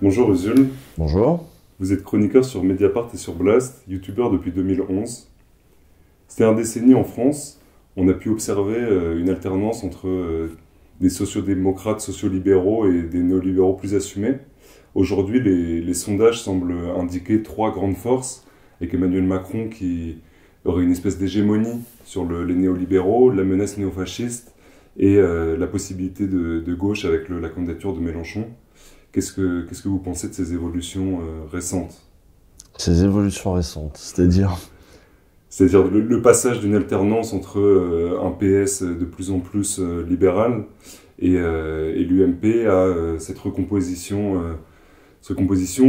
Bonjour Usul, Bonjour. vous êtes chroniqueur sur Mediapart et sur Blast, youtubeur depuis 2011. Ces dernières décennies en France, on a pu observer une alternance entre des sociodémocrates sociolibéraux et des néolibéraux plus assumés. Aujourd'hui, les sondages semblent indiquer trois grandes forces, avec Emmanuel Macron qui aurait une espèce d'hégémonie sur les néolibéraux, la menace néofasciste et la possibilité de gauche avec la candidature de Mélenchon. Qu'est-ce que vous pensez de ces évolutions récentes? Ces évolutions récentes, c'est-à-dire, C'est-à-dire le passage d'une alternance entre un PS de plus en plus libéral et l'UMP à cette recomposition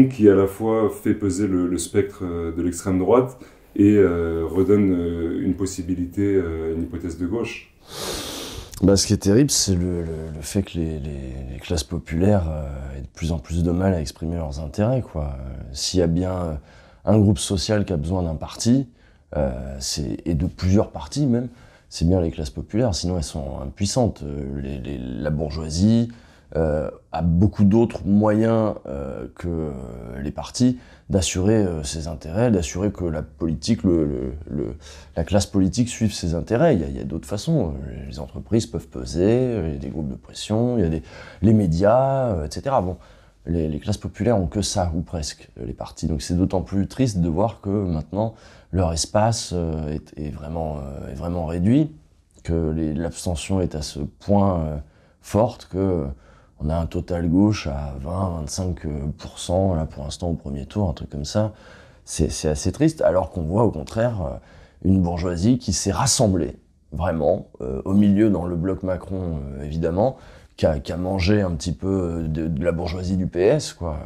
qui à la fois fait peser le spectre de l'extrême droite et redonne une possibilité, une hypothèse de gauche. ce qui est terrible, c'est le fait que les classes populaires aient de plus en plus de mal à exprimer leurs intérêts, quoi. S'il y a bien un groupe social qui a besoin d'un parti, et de plusieurs partis même, c'est bien les classes populaires, sinon elles sont impuissantes. La bourgeoisie a beaucoup d'autres moyens que les partis d'assurer ses intérêts, d'assurer que la politique, la classe politique suive ses intérêts. Il y a d'autres façons. Les entreprises peuvent peser, il y a des groupes de pression, il y a les médias, etc. Bon, les classes populaires ont que ça, ou presque, les partis. Donc c'est d'autant plus triste de voir que maintenant leur espace est vraiment réduit, que l'abstention est à ce point forte que on a un total gauche à 20-25%, là pour l'instant au premier tour, un truc comme ça. C'est assez triste, alors qu'on voit au contraire une bourgeoisie qui s'est rassemblée, vraiment, au milieu dans le bloc Macron, évidemment, qui a mangé un petit peu de la bourgeoisie du PS, quoi.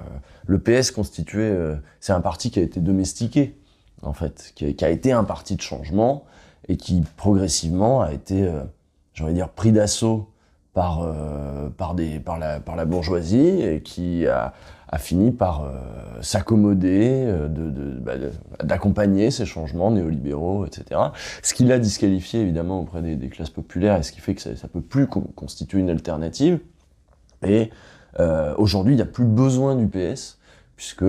Le PS constitué, c'est un parti qui a été domestiqué, en fait, qui a été un parti de changement, et qui progressivement a été, j'ai envie de dire, pris d'assaut par la bourgeoisie et qui a fini par s'accommoder d'accompagner ces changements néolibéraux, etc. Ce qui l'a disqualifié évidemment auprès des classes populaires et ce qui fait que ça peut plus constituer une alternative. Et aujourd'hui, il n'y a plus besoin du PS puisque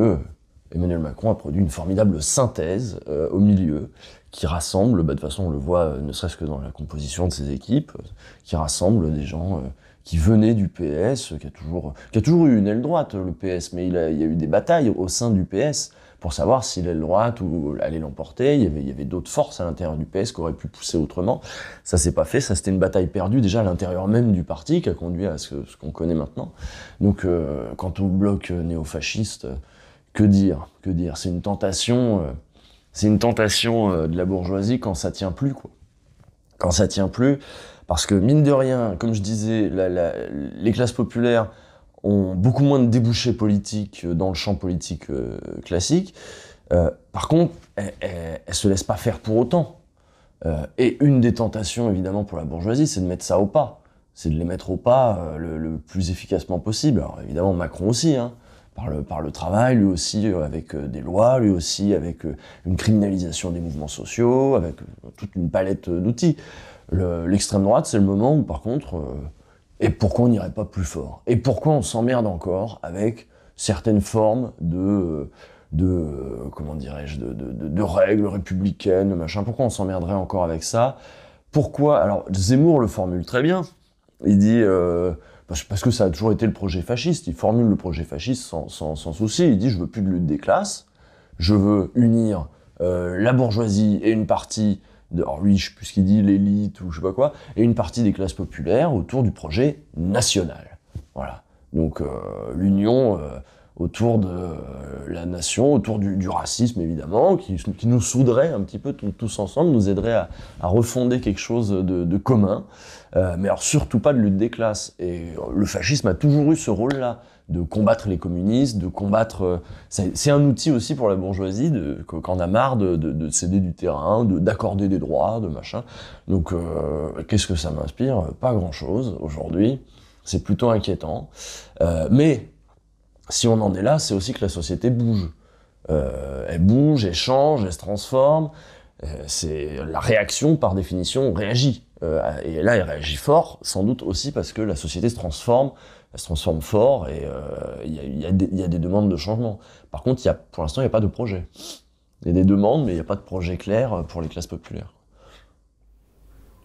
Emmanuel Macron a produit une formidable synthèse au milieu qui rassemble, de toute façon on le voit ne serait-ce que dans la composition de ses équipes, qui rassemble des gens qui venaient du PS, qui a toujours eu une aile droite le PS, mais il y a eu des batailles au sein du PS pour savoir si l'aile droite allait l'emporter. Il y avait d'autres forces à l'intérieur du PS qui auraient pu pousser autrement. Ça s'est pas fait, ça c'était une bataille perdue déjà à l'intérieur même du parti qui a conduit à ce qu'on connaît maintenant. Donc quant au bloc néofasciste, que dire? C'est une tentation. De la bourgeoisie quand ça tient plus, quoi. Quand ça tient plus, parce que mine de rien, comme je disais, les classes populaires ont beaucoup moins de débouchés politiques dans le champ politique classique. Par contre, elles se laissent pas faire pour autant. Et une des tentations, évidemment, pour la bourgeoisie, c'est de mettre ça au pas. C'est de les mettre au pas le plus efficacement possible. Alors évidemment, Macron aussi, hein. Par le travail, lui aussi avec des lois, lui aussi avec une criminalisation des mouvements sociaux, avec toute une palette d'outils. L'extrême droite, c'est le moment où par contre, et pourquoi on n'irait pas plus fort? Et pourquoi on s'emmerde encore avec certaines formes comment dirais-je, de règles républicaines, machin? Pourquoi on s'emmerderait encore avec ça? Pourquoi? Alors Zemmour le formule très bien. Il dit... parce que ça a toujours été le projet fasciste, il formule le projet fasciste sans souci, il dit je veux plus de lutte des classes, je veux unir la bourgeoisie et une partie, alors lui je sais plus ce qu'il dit, l'élite ou je sais pas quoi, et une partie des classes populaires autour du projet national. Voilà. Donc l'union autour de la nation, autour du racisme évidemment, qui nous souderait un petit peu tous ensemble, nous aiderait à refonder quelque chose de commun, mais alors surtout pas de lutte des classes. Et le fascisme a toujours eu ce rôle-là, de combattre les communistes, de combattre... c'est un outil aussi pour la bourgeoisie, quand on a marre de céder du terrain, d'accorder des droits, de machin. Donc qu'est-ce que ça m'inspire? Pas grand-chose aujourd'hui, c'est plutôt inquiétant. Mais si on en est là, c'est aussi que la société bouge. Elle bouge, elle change, elle se transforme. C'est la réaction, par définition, réagit. Et là, elle réagit fort, sans doute aussi parce que la société se transforme elle se transforme fort et il y a des demandes de changement. Par contre, pour l'instant, il n'y a pas de projet. Il y a des demandes, mais il n'y a pas de projet clair pour les classes populaires.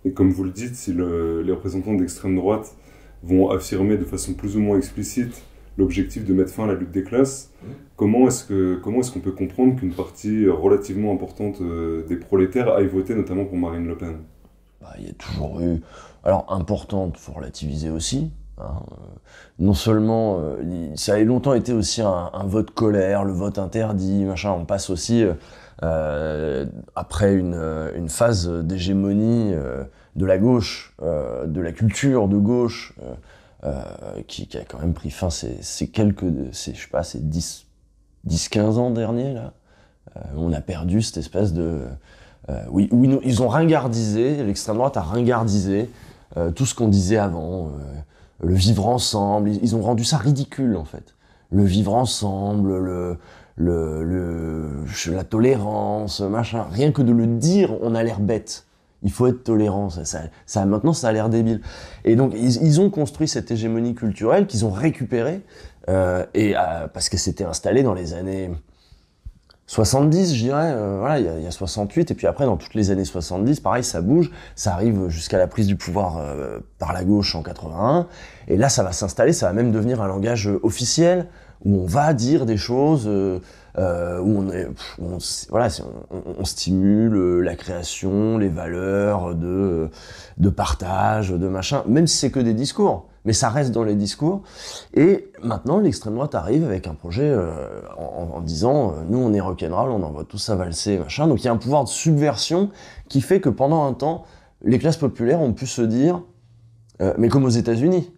Et comme vous le dites, si les représentants d'extrême droite vont affirmer de façon plus ou moins explicite l'objectif de mettre fin à la lutte des classes, comment est-ce qu'on peut comprendre qu'une partie relativement importante des prolétaires aille voter notamment pour Marine Le Pen? Il y a toujours eu... Alors, importante, faut relativiser aussi. Hein. Non seulement, ça a longtemps été aussi un vote colère, le vote interdit, machin. On passe aussi, après une phase d'hégémonie de la gauche, de la culture de gauche, qui a quand même pris fin ces 10-15 ans derniers, là. On a perdu cette espèce de... oui, ils ont ringardisé, l'extrême droite a ringardisé tout ce qu'on disait avant, le vivre ensemble, ils ont rendu ça ridicule en fait. Le vivre ensemble, la tolérance, machin, rien que de le dire, on a l'air bête. Il faut être tolérant, maintenant ça a l'air débile. Et donc ils ont construit cette hégémonie culturelle qu'ils ont récupérée, parce que c'était installé dans les années 70, je dirais, voilà, il y a 68, et puis après, dans toutes les années 70, pareil, ça bouge, ça arrive jusqu'à la prise du pouvoir par la gauche en 81, et là, ça va s'installer, ça va même devenir un langage officiel, où on va dire des choses, où on stimule la création, les valeurs de partage, de machin, même si c'est que des discours. Mais ça reste dans les discours. Et maintenant, l'extrême droite arrive avec un projet en disant nous, on est rock'n'roll, on envoie tout ça valser, machin. Donc il y a un pouvoir de subversion qui fait que pendant un temps, les classes populaires ont pu se dire mais comme aux États-Unis,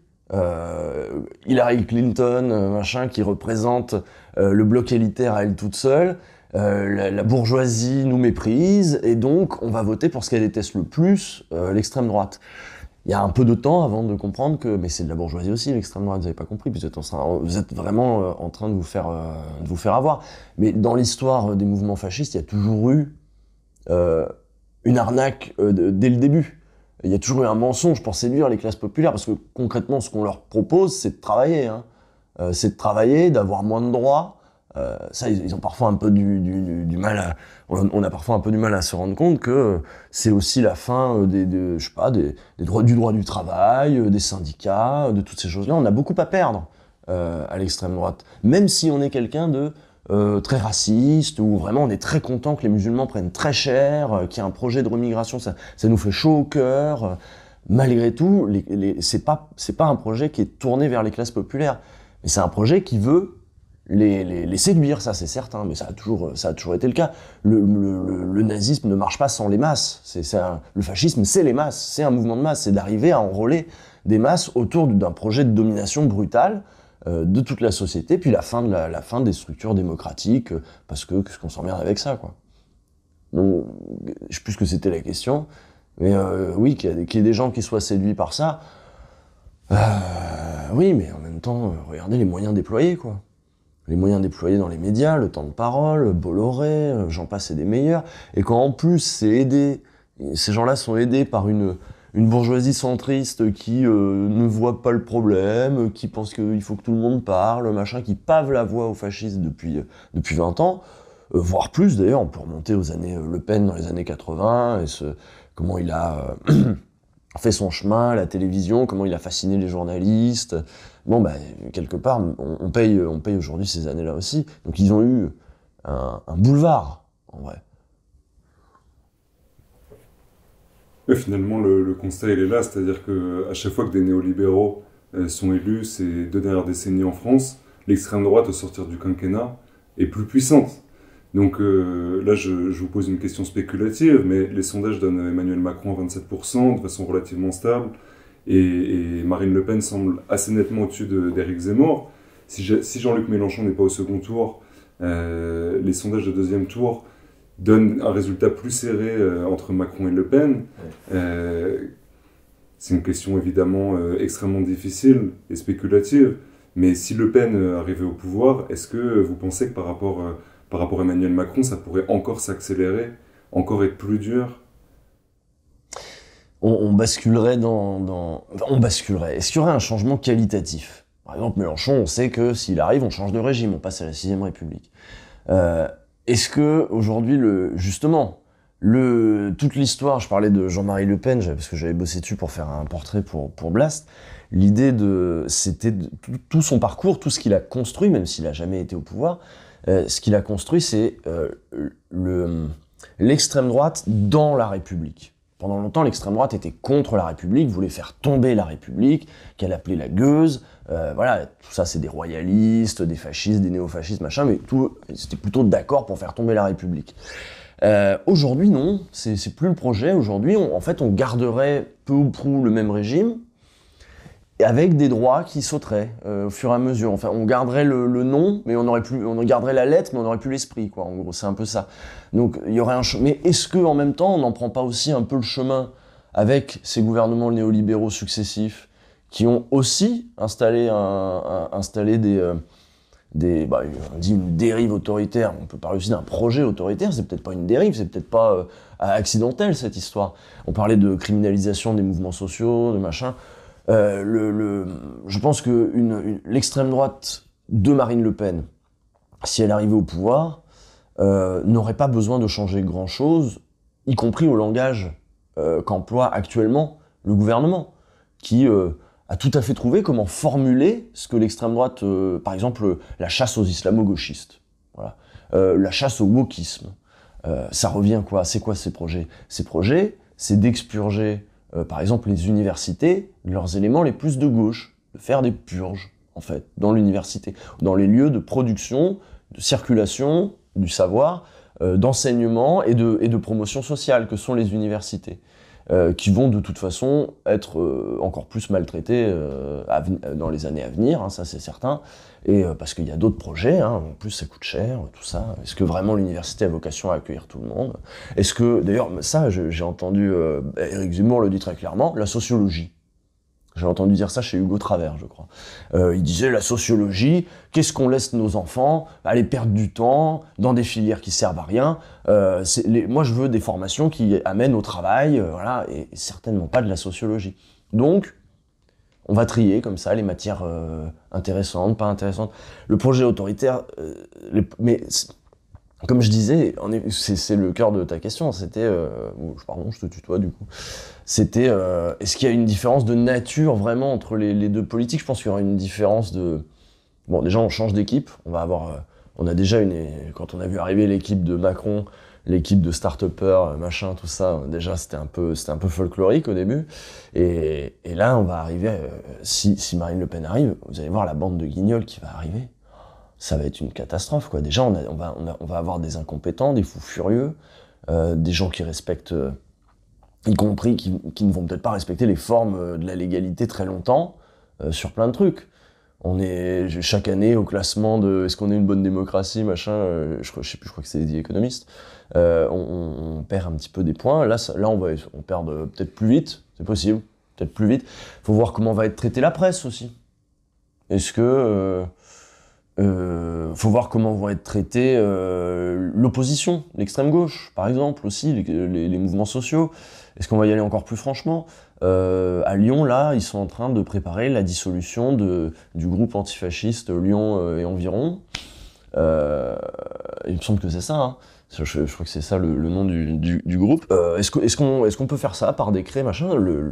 Hillary Clinton, machin, qui représente le bloc élitaire à elle toute seule, la bourgeoisie nous méprise, et donc on va voter pour ce qu'elle déteste le plus, l'extrême droite. Il y a un peu de temps avant de comprendre que, mais c'est de la bourgeoisie aussi, l'extrême droite, vous n'avez pas compris, vous êtes vraiment en train de vous faire avoir. Mais dans l'histoire des mouvements fascistes, il y a toujours eu une arnaque dès le début. Il y a toujours eu un mensonge pour séduire les classes populaires, parce que concrètement, ce qu'on leur propose, c'est de travailler. Hein. C'est de travailler, d'avoir moins de droits. Ça, ils ont parfois un peu du mal à... On a parfois un peu du mal à se rendre compte que c'est aussi la fin du droit du travail, des syndicats, de toutes ces choses-là. On a beaucoup à perdre à l'extrême droite. Même si on est quelqu'un de très raciste, ou vraiment on est très content que les musulmans prennent très cher, qu'il y ait un projet de remigration, ça nous fait chaud au cœur. Malgré tout, c'est pas un projet qui est tourné vers les classes populaires, mais c'est un projet qui veut les séduire, ça c'est certain, mais ça a toujours été le cas. Le nazisme ne marche pas sans les masses. Le fascisme, c'est les masses, c'est un mouvement de masse, c'est d'arriver à enrôler des masses autour d'un projet de domination brutale de toute la société, puis la fin des structures démocratiques, parce que qu'est-ce qu'on s'emmerde avec ça, quoi. Donc, je sais plus ce que c'était la question, mais oui, qu'il y ait des gens qui soient séduits par ça, oui, mais en même temps, regardez les moyens déployés, quoi. Les moyens déployés dans les médias, le temps de parole, Bolloré, j'en passe et des meilleurs. Et quand en plus ces gens-là sont aidés par une bourgeoisie centriste qui ne voit pas le problème, qui pense qu'il faut que tout le monde parle, machin, qui pave la voie aux fascistes depuis 20 ans, voire plus d'ailleurs, on peut remonter aux années Le Pen dans les années 80, et comment il a fait son chemin à la télévision, comment il a fasciné les journalistes. Bon, quelque part, on paye aujourd'hui ces années-là aussi. Donc ils ont eu un boulevard, en vrai. Mais finalement, le constat, il est là. C'est-à-dire qu'à chaque fois que des néolibéraux sont élus ces 2 dernières décennies en France, l'extrême droite, au sortir du quinquennat, est plus puissante. Donc là, je vous pose une question spéculative, mais les sondages donnent Emmanuel Macron à 27%, de façon relativement stable, et Marine Le Pen semble assez nettement au-dessus d'Éric Zemmour. Si Jean-Luc Mélenchon n'est pas au second tour, les sondages de deuxième tour donnent un résultat plus serré entre Macron et Le Pen. C'est une question évidemment extrêmement difficile et spéculative, mais si Le Pen arrivait au pouvoir, est-ce que vous pensez que par rapport à Emmanuel Macron, ça pourrait encore s'accélérer, encore être plus dur? On basculerait on basculerait. Est-ce qu'il y aurait un changement qualitatif? Par exemple, Mélenchon, on sait que s'il arrive, on change de régime, on passe à la 6ème République. Est-ce que aujourd'hui, justement, toute l'histoire, je parlais de Jean-Marie Le Pen, parce que j'avais bossé dessus pour faire un portrait pour Blast, l'idée c'était tout son parcours, tout ce qu'il a construit, même s'il a jamais été au pouvoir, ce qu'il a construit, c'est l'extrême droite dans la République. Pendant longtemps, l'extrême droite était contre la République, voulait faire tomber la République, qu'elle appelait la gueuse. Voilà, tout ça, c'est des royalistes, des fascistes, des néofascistes, machin, mais c'était plutôt d'accord pour faire tomber la République. Aujourd'hui, non, c'est plus le projet. Aujourd'hui, en fait, on garderait peu ou prou le même régime, avec des droits qui sauteraient au fur et à mesure. Enfin, on garderait le nom, mais on garderait la lettre, mais on n'aurait plus l'esprit, quoi. En gros, c'est un peu ça. Donc, il y aurait mais est-ce que en même temps, on n'en prend pas aussi un peu le chemin avec ces gouvernements néolibéraux successifs qui ont aussi installé on dit une dérive autoritaire, on peut parler aussi d'un projet autoritaire, c'est peut-être pas une dérive, c'est peut-être pas accidentel cette histoire. On parlait de criminalisation des mouvements sociaux, de machin. Je pense que l'extrême droite de Marine Le Pen, si elle arrivait au pouvoir, n'aurait pas besoin de changer grand-chose, y compris au langage qu'emploie actuellement le gouvernement, qui a tout à fait trouvé comment formuler ce que l'extrême droite, par exemple, la chasse aux islamo-gauchistes, voilà, la chasse au wokisme. Ça revient quoi? C'est quoi ces projets? Ces projets, c'est d'expurger, par exemple, les universités de leurs éléments les plus de gauche, de faire des purges, en fait, dans l'université, dans les lieux de production, de circulation, du savoir, d'enseignement et de promotion sociale que sont les universités. Qui vont de toute façon être encore plus maltraités dans les années à venir, hein, ça c'est certain, et parce qu'il y a d'autres projets, hein, en plus ça coûte cher, tout ça. Est-ce que vraiment l'université a vocation à accueillir tout le monde? Est-ce que, d'ailleurs, ça j'ai entendu Éric Zemmour le dit très clairement, la sociologie. J'ai entendu dire ça chez Hugo Travers, je crois. Il disait, la sociologie, qu'est-ce qu'on laisse nos enfants aller perdre du temps dans des filières qui servent à rien. Moi, je veux des formations qui amènent au travail, voilà, et certainement pas de la sociologie. Donc, on va trier comme ça les matières intéressantes, pas intéressantes. Le projet autoritaire, mais comme je disais, c'est le cœur de ta question, c'était... pardon, je te tutoie du coup. C'était, est-ce qu'il y a une différence de nature vraiment entre les deux politiques? Je pense qu'il y aura une différence de... Bon, déjà, on change d'équipe. On a déjà quand on a vu arriver l'équipe de Macron, l'équipe de start-upers, machin, tout ça, déjà, c'était un peu folklorique au début. Et là, on va arriver... si Marine Le Pen arrive, vous allez voir la bande de guignols qui va arriver. Ça va être une catastrophe, quoi. Déjà, on va avoir des incompétents, des fous furieux, des gens qui respectent, y compris qui ne vont peut-être pas respecter les formes de la légalité très longtemps, sur plein de trucs. On est chaque année au classement de est-ce qu'on est une bonne démocratie, machin, je sais plus, je crois que c'est The Economist, on perd un petit peu des points. Là on perd peut-être plus vite, c'est possible, peut-être plus vite. Faut voir comment va être traitée la presse aussi. Est-ce que... faut voir comment vont être traités l'opposition, l'extrême gauche, par exemple, aussi, les mouvements sociaux. Est-ce qu'on va y aller encore plus franchement? À Lyon, là, ils sont en train de préparer la dissolution du groupe antifasciste Lyon et environ. Il me semble que c'est ça, hein. Je crois que c'est ça le nom du groupe. Est-ce qu'on peut faire ça par décret, machin?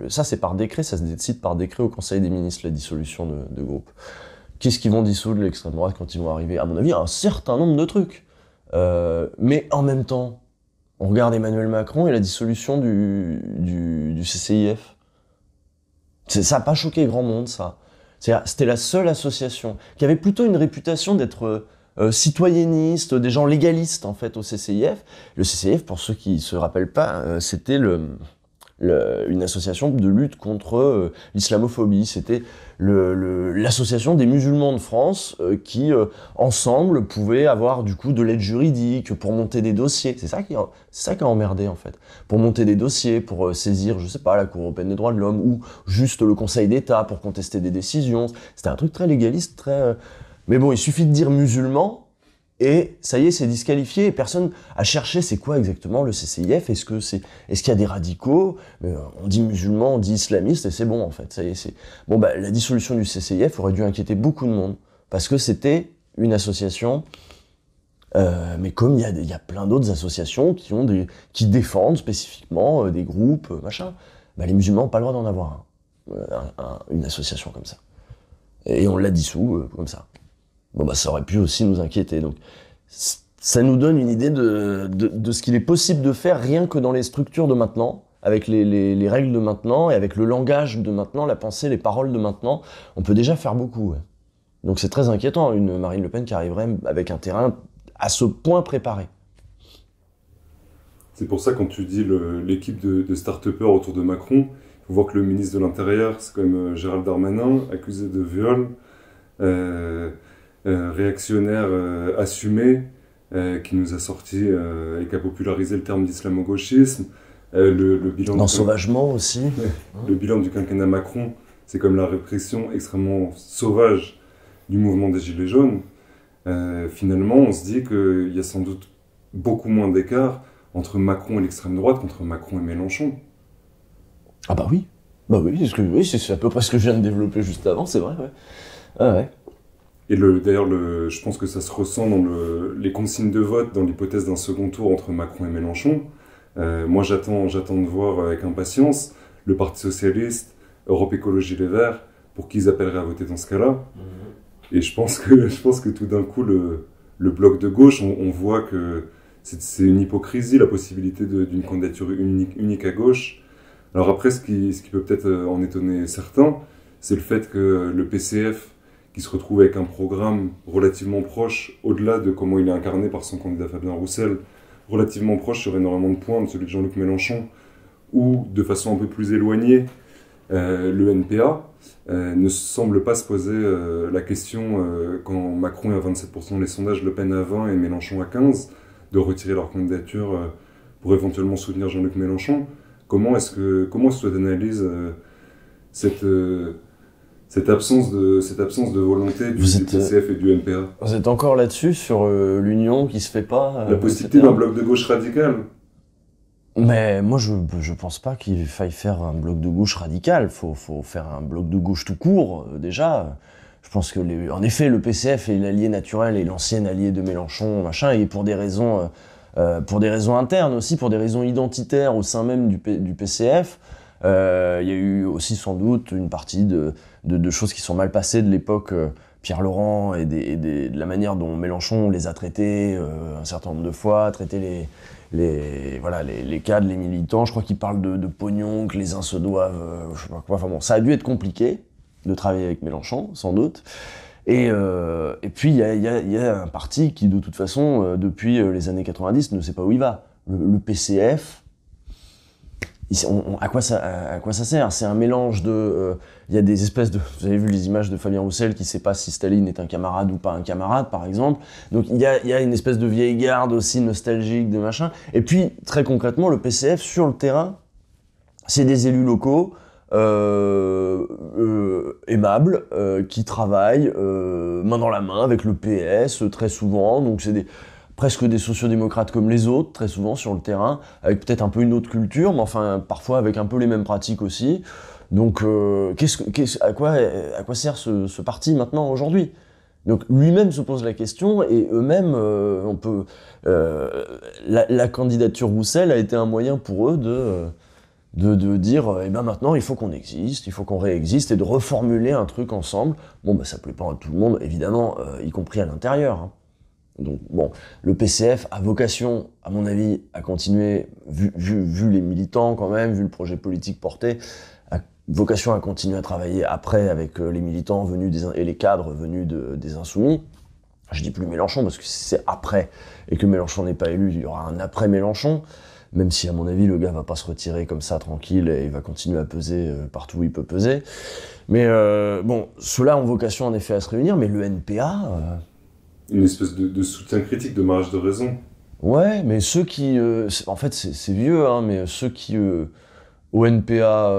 Ça, c'est par décret, ça se décide par décret au Conseil des ministres, la dissolution de groupe. Qu'est-ce qu'ils vont dissoudre l'extrême droite quand ils vont arriver? À mon avis, un certain nombre de trucs. Mais en même temps, on regarde Emmanuel Macron et la dissolution du CCIF. Ça n'a pas choqué grand monde, ça. C'était la seule association qui avait plutôt une réputation d'être citoyenniste, des gens légalistes, en fait, au CCIF. Le CCIF, pour ceux qui ne se rappellent pas, c'était une association de lutte contre l'islamophobie. C'était l'association des musulmans de France qui, ensemble, pouvaient avoir du coup de l'aide juridique pour monter des dossiers. C'est ça qui a emmerdé, en fait. Pour monter des dossiers, pour saisir, je sais pas, la Cour européenne des droits de l'homme ou juste le Conseil d'État pour contester des décisions. C'était un truc très légaliste, très... Mais bon, il suffit de dire musulman et ça y est, c'est disqualifié, et personne a cherché c'est quoi exactement le CCIF, est-ce qu'il y a des radicaux, on dit musulmans, on dit islamistes, et c'est bon en fait, ça y est, bon bah la dissolution du CCIF aurait dû inquiéter beaucoup de monde, parce que c'était une association, mais comme il y a plein d'autres associations qui défendent spécifiquement des groupes, machin, bah les musulmans n'ont pas le droit d'en avoir une association comme ça. Et on l'a dissous comme ça. Bon bah ça aurait pu aussi nous inquiéter. Donc ça nous donne une idée de ce qu'il est possible de faire rien que dans les structures de maintenant, avec les règles de maintenant et avec le langage de maintenant, la pensée, les paroles de maintenant. On peut déjà faire beaucoup. Ouais. Donc c'est très inquiétant, une Marine Le Pen qui arriverait avec un terrain à ce point préparé. C'est pour ça quand tu dis l'équipe de start-upers autour de Macron, il faut voir que le ministre de l'Intérieur, c'est quand même Gérald Darmanin, accusé de viol, réactionnaire assumé, qui nous a sorti et qui a popularisé le terme d'islamo-gauchisme. Le bilan L'ensauvagement aussi. Le bilan du quinquennat Macron, c'est comme la répression extrêmement sauvage du mouvement des Gilets jaunes. Finalement, on se dit qu'il y a sans doute beaucoup moins d'écart entre Macron et l'extrême droite qu'entre Macron et Mélenchon. Ah bah oui, c'est à peu près ce que je viens de développer juste avant, c'est vrai, ouais. Ah ouais. Et d'ailleurs, je pense que ça se ressent dans les consignes de vote, dans l'hypothèse d'un second tour entre Macron et Mélenchon. Moi, j'attends de voir avec impatience le Parti Socialiste, Europe Écologie Les Verts, pour qui ils appelleraient à voter dans ce cas-là. Et je pense que tout d'un coup, le bloc de gauche, on voit que c'est une hypocrisie, la possibilité d'une candidature unique à gauche. Alors après, ce qui peut peut-être en étonner certains, c'est le fait que le PCF, qui se retrouve avec un programme relativement proche, au-delà de comment il est incarné par son candidat Fabien Roussel, relativement proche sur énormément de points de celui de Jean-Luc Mélenchon, ou de façon un peu plus éloignée, le NPA, ne semble pas se poser la question, quand Macron est à 27% les sondages, Le Pen à 20% et Mélenchon à 15%, de retirer leur candidature pour éventuellement soutenir Jean-Luc Mélenchon. Comment est-ce que tu analyses cette absence de volonté du PCF et du NPA? Vous êtes encore là-dessus, sur l'union qui se fait pas, la possibilité d'un bloc de gauche radical. Mais moi, je pense pas qu'il faille faire un bloc de gauche radical. Faut faire un bloc de gauche tout court, déjà. Je pense que, en effet, le PCF est l'allié naturel et l'ancien allié de Mélenchon, machin, et pour des raisons internes aussi, pour des raisons identitaires au sein même du PCF. Il y a eu aussi sans doute une partie de choses qui sont mal passées de l'époque Pierre Laurent et de la manière dont Mélenchon les a traités un certain nombre de fois, traité les cadres, les militants. Je crois qu'il parle de pognon, que les uns se doivent, je sais pas quoi. Enfin bon, ça a dû être compliqué de travailler avec Mélenchon, sans doute. Et puis il y a un parti qui, de toute façon, depuis les années 90, ne sait pas où il va. Le PCF. À quoi ça sert? C'est un mélange de... Il y a des espèces de... Vous avez vu les images de Fabien Roussel qui ne sait pas si Staline est un camarade ou pas un camarade, par exemple. Donc il y a une espèce de vieille garde aussi nostalgique, de machin. Et puis, très concrètement, le PCF, sur le terrain, c'est des élus locaux aimables, qui travaillent main dans la main avec le PS, très souvent. Donc c'est presque des sociodémocrates comme les autres, très souvent sur le terrain, avec peut-être un peu une autre culture, mais enfin parfois avec un peu les mêmes pratiques aussi. Donc à quoi sert ce parti maintenant, aujourd'hui? Donc lui-même se pose la question, et eux-mêmes, la candidature Roussel a été un moyen pour eux de dire, eh ben maintenant il faut qu'on existe, il faut qu'on réexiste, et de reformuler un truc ensemble. Bon, bah ça plaît pas à tout le monde, évidemment, y compris à l'intérieur, hein. Donc bon, le PCF a vocation, à mon avis, à continuer, vu les militants quand même, vu le projet politique porté, a vocation à continuer à travailler après avec les militants venus et les cadres venus des Insoumis. Je dis plus Mélenchon parce que si c'est après et que Mélenchon n'est pas élu, il y aura un après Mélenchon, même si à mon avis le gars va pas se retirer comme ça tranquille et il va continuer à peser partout où il peut peser. Mais bon, ceux-là ont vocation en effet à se réunir, mais le NPA... Une espèce de soutien critique, de marge de raison. Ouais, mais ceux qui... en fait, c'est vieux, hein, mais ceux qui ONPA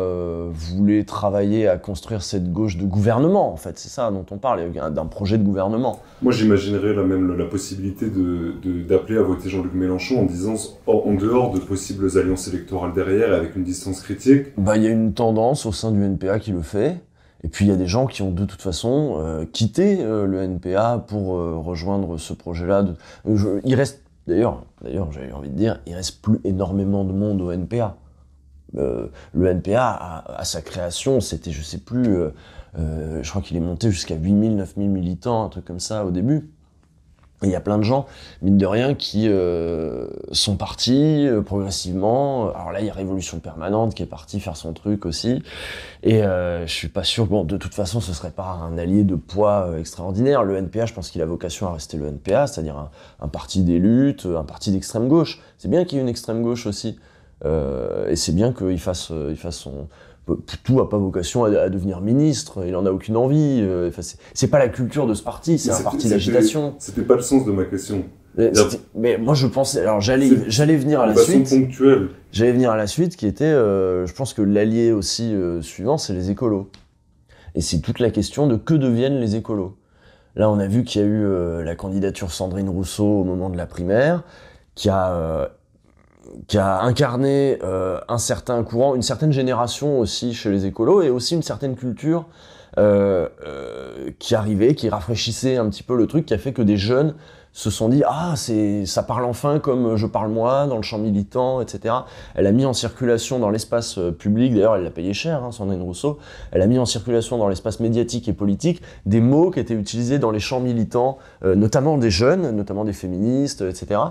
voulait travailler à construire cette gauche de gouvernement, en fait, c'est ça dont on parle, d'un projet de gouvernement. Moi, j'imaginerais là même la possibilité d'appeler à voter Jean-Luc Mélenchon en disant, en dehors de possibles alliances électorales derrière, avec une distance critique. Bah, il y a une tendance au sein du NPA qui le fait, et puis il y a des gens qui ont de toute façon quitté le NPA pour rejoindre ce projet-là. Il reste, d'ailleurs, j'avais envie de dire, il reste plus énormément de monde au NPA. Le NPA, à sa création, c'était, je sais plus, je crois qu'il est monté jusqu'à 8000, 9000 militants, un truc comme ça au début. Et il y a plein de gens, mine de rien, qui sont partis progressivement. Alors là, il y a Révolution Permanente qui est parti faire son truc aussi. Et je suis pas sûr, bon, de toute façon, ce serait pas un allié de poids extraordinaire. Le NPA, je pense qu'il a vocation à rester le NPA, c'est-à-dire un parti des luttes, un parti d'extrême gauche. C'est bien qu'il y ait une extrême gauche aussi. Et c'est bien qu'il fasse son... Tout n'a pas vocation à devenir ministre, il en a aucune envie. C'est pas la culture de ce parti, c'est un parti d'agitation. C'était pas le sens de ma question. Mais moi je pensais... Alors j'allais venir à la suite. Ponctuelle. J'allais venir à la suite qui était... je pense que l'allié aussi suivant, c'est les écolos. Et c'est toute la question de que deviennent les écolos. Là on a vu qu'il y a eu la candidature Sandrine Rousseau au moment de la primaire, qui a incarné un certain courant, une certaine génération aussi chez les écolos, et aussi une certaine culture qui arrivait, qui rafraîchissait un petit peu le truc, qui a fait que des jeunes se sont dit « Ah, ça parle enfin comme je parle moi, dans le champ militant, etc. » Elle a mis en circulation dans l'espace public, d'ailleurs elle l'a payé cher, hein, Sandrine Rousseau, elle a mis en circulation dans l'espace médiatique et politique des mots qui étaient utilisés dans les champs militants, notamment des jeunes, notamment des féministes, etc.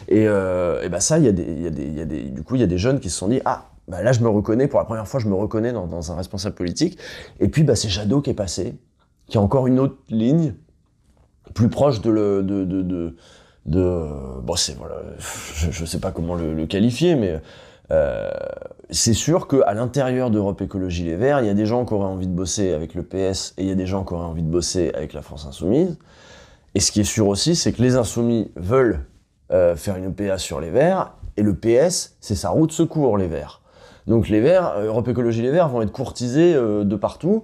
Et bah ça, du coup, il y a des jeunes qui se sont dit « Ah, bah là je me reconnais, pour la première fois je me reconnais dans un responsable politique. » Et puis bah, c'est Jadot qui est passé, qui a encore une autre ligne, plus proche bon, c'est, voilà, je sais pas comment le qualifier, mais c'est sûr qu'à l'intérieur d'Europe Écologie Les Verts, il y a des gens qui auraient envie de bosser avec le PS et il y a des gens qui auraient envie de bosser avec la France Insoumise. Et ce qui est sûr aussi, c'est que les Insoumis veulent faire une EPA sur les Verts et le PS, c'est sa roue de secours, les Verts. Donc les Verts, Europe Écologie Les Verts vont être courtisés de partout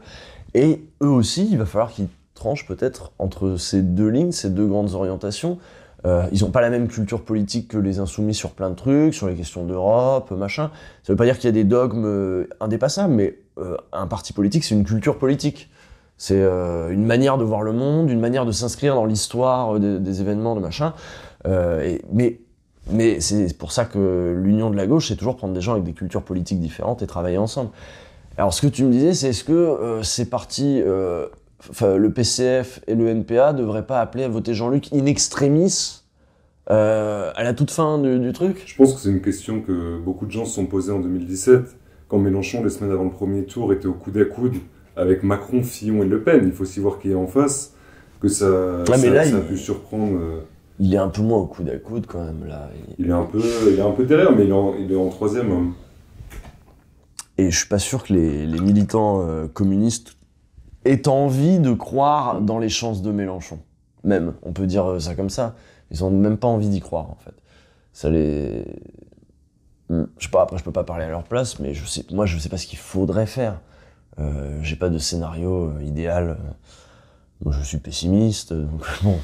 et eux aussi, il va falloir qu'ils tranche peut-être entre ces deux lignes, ces deux grandes orientations. Ils n'ont pas la même culture politique que les Insoumis sur plein de trucs, sur les questions d'Europe, machin. Ça veut pas dire qu'il y a des dogmes indépassables, mais un parti politique, c'est une culture politique. C'est une manière de voir le monde, une manière de s'inscrire dans l'histoire des événements, de machin. Mais c'est pour ça que l'union de la gauche, c'est toujours prendre des gens avec des cultures politiques différentes et travailler ensemble. Alors ce que tu me disais, c'est est-ce que ces partis... Enfin, le PCF et le NPA devraient pas appeler à voter Jean-Luc in extremis à la toute fin du truc? Je pense que c'est une question que beaucoup de gens se sont posées en 2017, quand Mélenchon, les semaines avant le premier tour, était au coude à coude avec Macron, Fillon et Le Pen. Il faut aussi voir qui est en face, que ça a pu surprendre... Il est un peu moins au coude à coude quand même, là. Il est un peu derrière, mais il est en troisième homme. Et je suis pas sûr que les militants communistes aient envie de croire dans les chances de Mélenchon. Même, on peut dire ça comme ça. Ils ont même pas envie d'y croire, en fait. Ça les... Je sais pas, après je peux pas parler à leur place, mais je sais pas ce qu'il faudrait faire. J'ai pas de scénario idéal. Moi, je suis pessimiste, donc bon.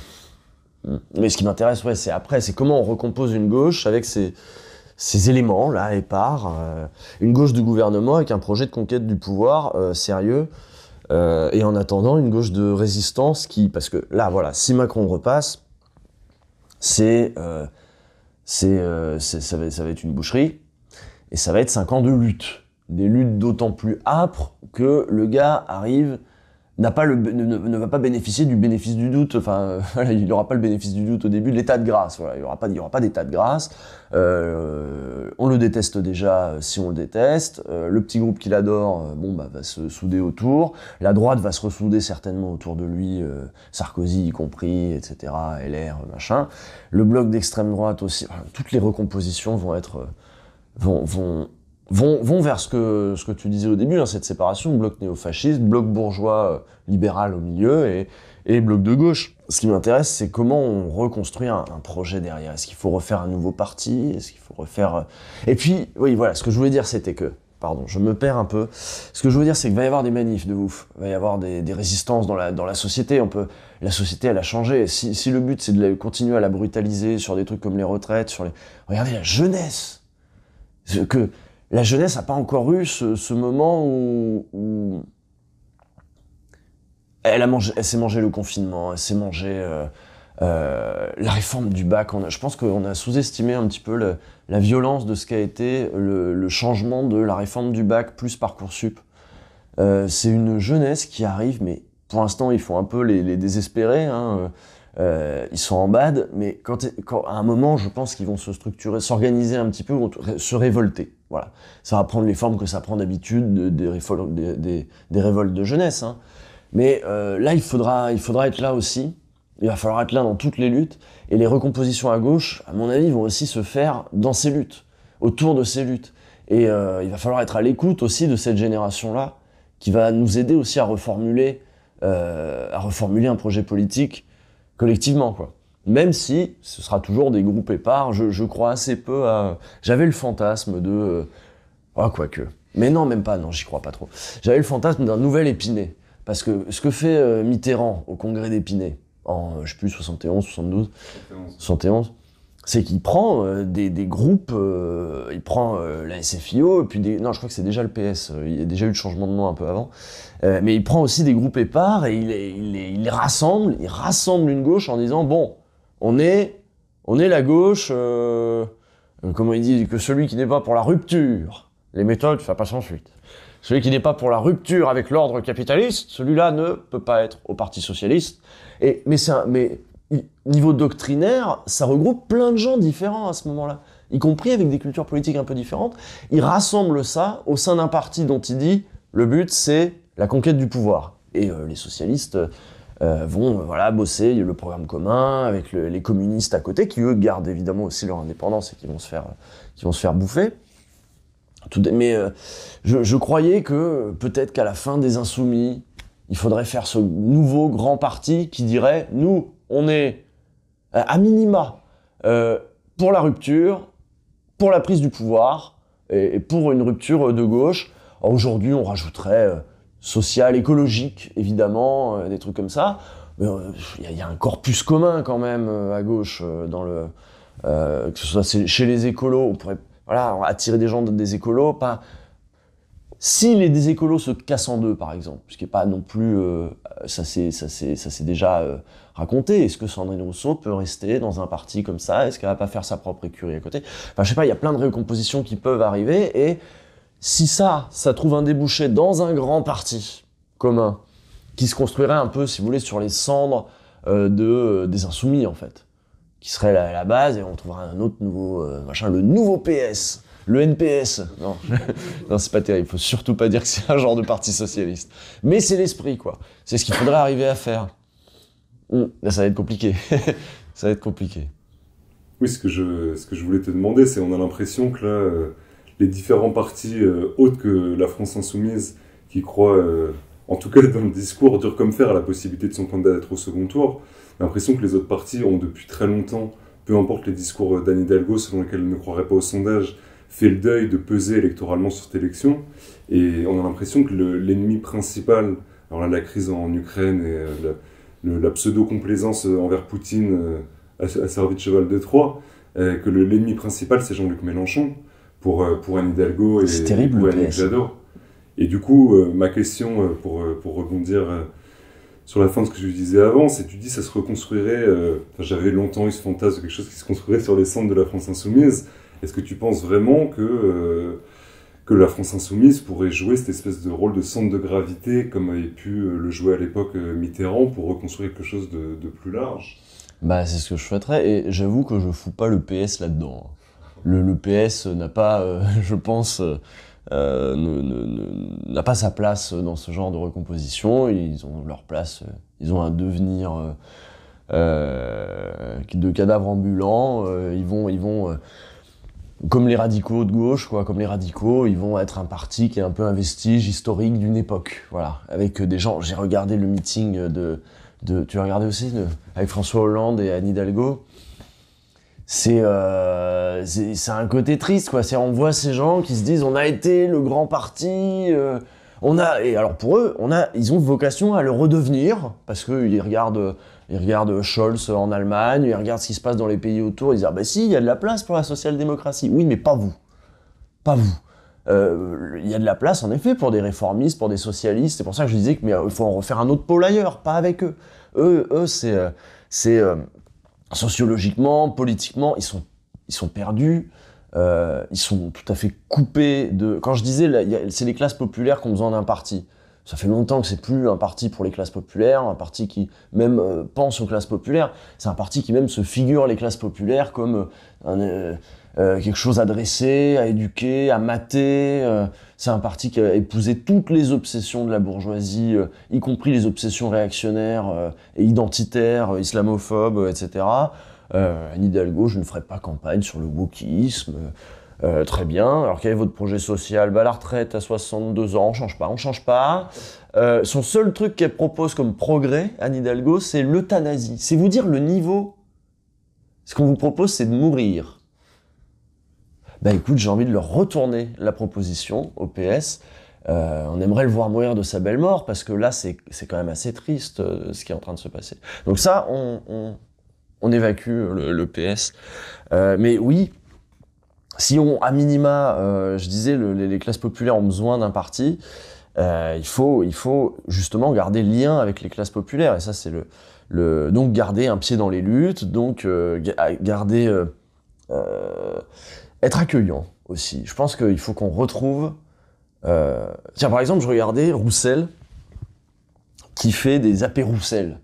Mais ce qui m'intéresse, ouais, c'est comment on recompose une gauche avec ces éléments, là, épars. Une gauche de gouvernement avec un projet de conquête du pouvoir sérieux. Et en attendant, une gauche de résistance parce que là, voilà, si Macron repasse, ça va être une boucherie, et ça va être 5 ans de lutte. Des luttes d'autant plus âpres que le gars ne va pas bénéficier du bénéfice du doute, enfin, voilà, il n'aura pas le bénéfice du doute au début de l'état de grâce, voilà, il n'y aura pas d'état de grâce, on le déteste déjà si on le déteste, le petit groupe qu'il adore, va se souder autour, la droite va se ressouder certainement autour de lui, Sarkozy y compris, etc., LR, machin, le bloc d'extrême droite aussi, enfin, toutes les recompositions vont vers ce que tu disais au début, hein, cette séparation, bloc néofasciste, bloc bourgeois libéral au milieu et bloc de gauche. Ce qui m'intéresse, c'est comment on reconstruit un projet derrière. Est-ce qu'il faut refaire un nouveau parti? Est-ce qu'il faut refaire... Et puis, oui, voilà, ce que je voulais dire, c'était que pardon, je me perds un peu. Ce que je veux dire, c'est qu'il va y avoir des manifs de ouf. Il va y avoir des résistances dans la société. La société, elle a changé. Si le but, c'est de continuer à la brutaliser sur des trucs comme les retraites, regardez la jeunesse. La jeunesse n'a pas encore eu ce moment où elle s'est mangé le confinement, elle s'est mangé la réforme du bac. Je pense qu'on a sous-estimé un petit peu la violence de ce qu'a été le changement de la réforme du bac plus Parcoursup. C'est une jeunesse qui arrive, mais pour l'instant, ils font un peu les désespérés. Hein, ils sont en bad, mais à un moment, je pense qu'ils vont se structurer, s'organiser un petit peu, se révolter. Voilà. Ça va prendre les formes que ça prend d'habitude, des révoltes de jeunesse. Hein. Mais là, il faudra être là aussi. Il va falloir être là dans toutes les luttes. Et les recompositions à gauche, à mon avis, vont aussi se faire dans ces luttes, autour de ces luttes. Et il va falloir être à l'écoute aussi de cette génération-là, qui va nous aider aussi à reformuler un projet politique collectivement, quoi. Même si ce sera toujours des groupes épars, je crois assez peu à... J'avais le fantasme de... quoique. Mais non, même pas, non, j'y crois pas trop. J'avais le fantasme d'un nouvel Épinay. Parce que ce que fait Mitterrand au congrès d'Épinay, en, je sais plus, 71, 72, 71, c'est qu'il prend des groupes, il prend la SFIO, et puis non, je crois que c'est déjà le PS, il y a déjà eu le changement de nom un peu avant, mais il prend aussi des groupes épars, et il les rassemble, il rassemble une gauche en disant, bon, on est la gauche, comment il dit, que celui qui n'est pas pour la rupture, les méthodes, ça passe ensuite. Celui qui n'est pas pour la rupture avec l'ordre capitaliste, celui-là ne peut pas être au Parti socialiste. Mais niveau doctrinaire, ça regroupe plein de gens différents à ce moment-là, y compris avec des cultures politiques un peu différentes. Il rassemble ça au sein d'un parti dont il dit le but c'est la conquête du pouvoir. Et les socialistes vont bosser, il y a le programme commun avec les communistes à côté qui eux gardent évidemment aussi leur indépendance et qui vont se faire bouffer. Mais je croyais que peut-être qu'à la fin des Insoumis, il faudrait faire ce nouveau grand parti qui dirait « Nous, on est à minima pour la rupture, pour la prise du pouvoir et pour une rupture de gauche. » Aujourd'hui, on rajouterait social, écologique, évidemment, des trucs comme ça. Mais il y a un corpus commun quand même à gauche, que ce soit chez les écolos, on pourrait... Voilà, attirer des gens des écolos, pas... Si des écolos se cassent en deux, par exemple, ce qui n'est pas non plus... ça s'est déjà raconté. Est-ce que Sandrine Rousseau peut rester dans un parti comme ça? Est-ce qu'elle va pas faire sa propre écurie à côté? Enfin, je sais pas, il y a plein de recompositions qui peuvent arriver, et si ça trouve un débouché dans un grand parti commun, qui se construirait un peu, si vous voulez, sur les cendres des Insoumis, en fait, qui serait la base, et on trouvera un autre nouveau le nouveau PS, le NPS. Non, non, c'est pas terrible, faut surtout pas dire que c'est un genre de parti socialiste. Mais c'est l'esprit, quoi. C'est ce qu'il faudrait arriver à faire. Là, ça va être compliqué. Ça va être compliqué. Oui, ce que je voulais te demander, c'est on a l'impression que là, les différents partis autres que la France Insoumise, qui croient, en tout cas dans le discours dur comme fer, à la possibilité de son candidat d'être au second tour, l'impression que les autres partis ont depuis très longtemps, peu importe les discours d'Anne Hidalgo, selon lesquels elle ne croirait pas au sondage, fait le deuil de peser électoralement sur cette élection. Et on a l'impression que l'ennemi principal, alors là, la crise en Ukraine et la pseudo-complaisance envers Poutine a servi de cheval de Troie, que l'ennemi principal, c'est Jean-Luc Mélenchon, pour Anne Hidalgo et pour Annick Jadot. Et du coup, ma question, pour rebondir... sur la fin de ce que je disais avant, c'est tu dis ça se reconstruirait, j'avais longtemps eu ce fantasme de quelque chose qui se construirait sur les cendres de la France Insoumise. Est-ce que tu penses vraiment que la France Insoumise pourrait jouer cette espèce de rôle de centre de gravité comme avait pu le jouer à l'époque Mitterrand pour reconstruire quelque chose de plus large? Bah c'est ce que je souhaiterais, et j'avoue que je fous pas le PS là-dedans. Le PS n'a pas, je pense... n'a pas sa place dans ce genre de recomposition. Ils ont leur place, ils ont un devenir de cadavres ambulants. Ils vont comme les radicaux de gauche, quoi, comme les radicaux, ils vont être un parti qui est un peu un vestige historique d'une époque, voilà, avec des gens. J'ai regardé le meeting tu as regardé aussi avec François Hollande et Anne Hidalgo. c'est un côté triste, quoi. On voit ces gens qui se disent on a été le grand parti, et alors pour eux, ils ont vocation à le redevenir, parce qu'ils regardent Scholz en Allemagne, ils regardent ce qui se passe dans les pays autour, ils disent ah bah si, il y a de la place pour la social-démocratie. Oui, mais pas vous. Pas vous. Il y a de la place, en effet, pour des réformistes, pour des socialistes. C'est pour ça que je disais qu'il faut en refaire un autre pôle ailleurs, pas avec eux. Eux, c'est sociologiquement, politiquement, ils sont perdus. Ils sont tout à fait coupés de... Quand je disais, c'est les classes populaires qui ont besoin d'un parti. Ça fait longtemps que c'est plus un parti pour les classes populaires, un parti qui même pense aux classes populaires. C'est un parti qui même se figure les classes populaires comme quelque chose à dresser, à éduquer, à mater. C'est un parti qui a épousé toutes les obsessions de la bourgeoisie, y compris les obsessions réactionnaires et identitaires, islamophobes, etc. Anne Hidalgo, je ne ferai pas campagne sur le wokisme. Très bien. Alors quel est votre projet social? La retraite à 62 ans, on change pas. Son seul truc qu'elle propose comme progrès, Anne Hidalgo, c'est l'euthanasie. C'est vous dire le niveau. Ce qu'on vous propose, c'est de mourir. Bah écoute, j'ai envie de leur retourner la proposition au PS. On aimerait le voir mourir de sa belle mort, parce que là, c'est quand même assez triste ce qui est en train de se passer. Donc ça, on évacue le PS. Mais oui, si à minima, je disais, les classes populaires ont besoin d'un parti, il faut justement garder le lien avec les classes populaires. Et ça, c'est donc garder un pied dans les luttes, donc garder... être accueillant aussi. Je pense qu'il faut qu'on retrouve... Tiens, par exemple, je regardais Roussel, qui fait des apéroussels.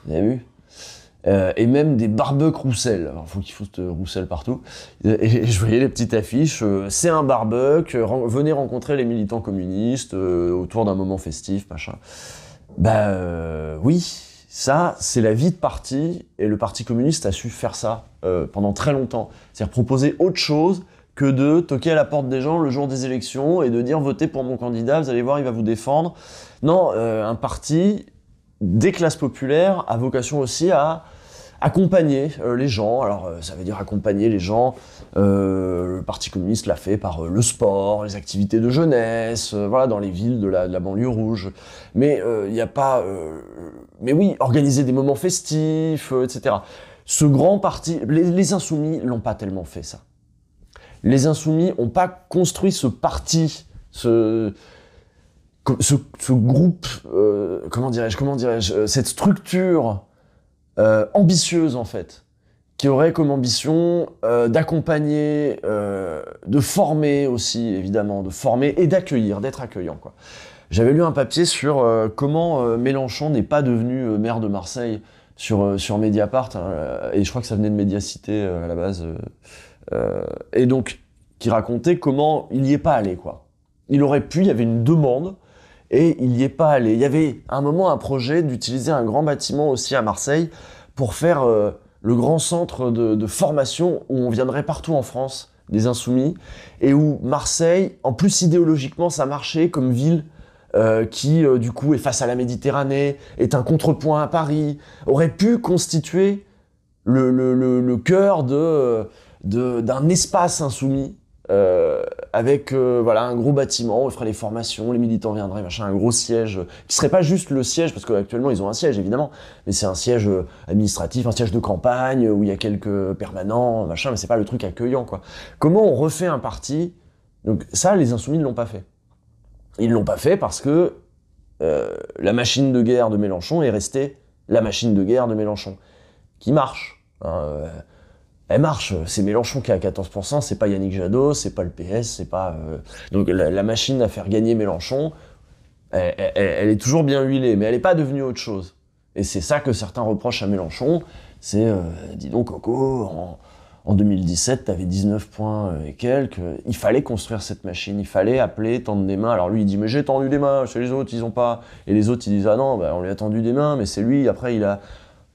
Vous avez vu? Et même des barbecues Roussel. Alors, faut qu'ils foutent Roussel partout. Et je voyais les petites affiches. C'est un barbecue. Venez rencontrer les militants communistes autour d'un moment festif, machin. Oui, ça, c'est la vie de parti. Et le Parti communiste a su faire ça pendant très longtemps. C'est-à-dire proposer autre chose que de toquer à la porte des gens le jour des élections et de dire votez pour mon candidat, vous allez voir, il va vous défendre. Non, un parti des classes populaires a vocation aussi à accompagner les gens. Alors ça veut dire accompagner les gens, le Parti communiste l'a fait par le sport, les activités de jeunesse, voilà, dans les villes de la banlieue rouge. Mais il n'y a pas... mais oui, organiser des moments festifs, etc. Ce grand parti... Les Insoumis l'ont pas tellement fait, ça. Les Insoumis n'ont pas construit ce parti, ce groupe, comment dirais-je, cette structure ambitieuse, en fait, qui aurait comme ambition d'accompagner, de former aussi, évidemment, de former et d'accueillir, d'être accueillant, quoi. J'avais lu un papier sur comment Mélenchon n'est pas devenu maire de Marseille sur Mediapart, hein, et je crois que ça venait de Médiacité à la base, et donc qui racontait comment il n'y est pas allé, quoi. Il aurait pu, il y avait une demande, et il n'y est pas allé. Il y avait à un moment un projet d'utiliser un grand bâtiment aussi à Marseille pour faire le grand centre de formation où on viendrait partout en France, des Insoumis, et où Marseille, en plus idéologiquement, ça marchait comme ville qui, du coup, est face à la Méditerranée, est un contrepoint à Paris, aurait pu constituer le cœur d'un espace insoumis, avec voilà, un gros bâtiment, on ferait les formations, les militants viendraient, machin, un gros siège, qui serait pas juste le siège, parce qu'actuellement ils ont un siège évidemment, mais c'est un siège administratif, un siège de campagne, où il y a quelques permanents, machin, mais c'est pas le truc accueillant, quoi. Comment on refait un parti? Donc ça, les Insoumis ne l'ont pas fait. Ils l'ont pas fait parce que la machine de guerre de Mélenchon est restée la machine de guerre de Mélenchon, qui marche, hein, elle marche, c'est Mélenchon qui est à 14%, c'est pas Yannick Jadot, c'est pas le PS, c'est pas... Donc la machine à faire gagner Mélenchon, elle est toujours bien huilée, mais elle est pas devenue autre chose. Et c'est ça que certains reprochent à Mélenchon, c'est, dis donc Coco, en 2017, t'avais 19 points et quelques, il fallait construire cette machine, il fallait appeler, tendre des mains. Alors lui, il dit, mais j'ai tendu des mains, chez les autres, ils ont pas... Et les autres, ils disent, ah non, on lui a tendu des mains, mais c'est lui, après il a...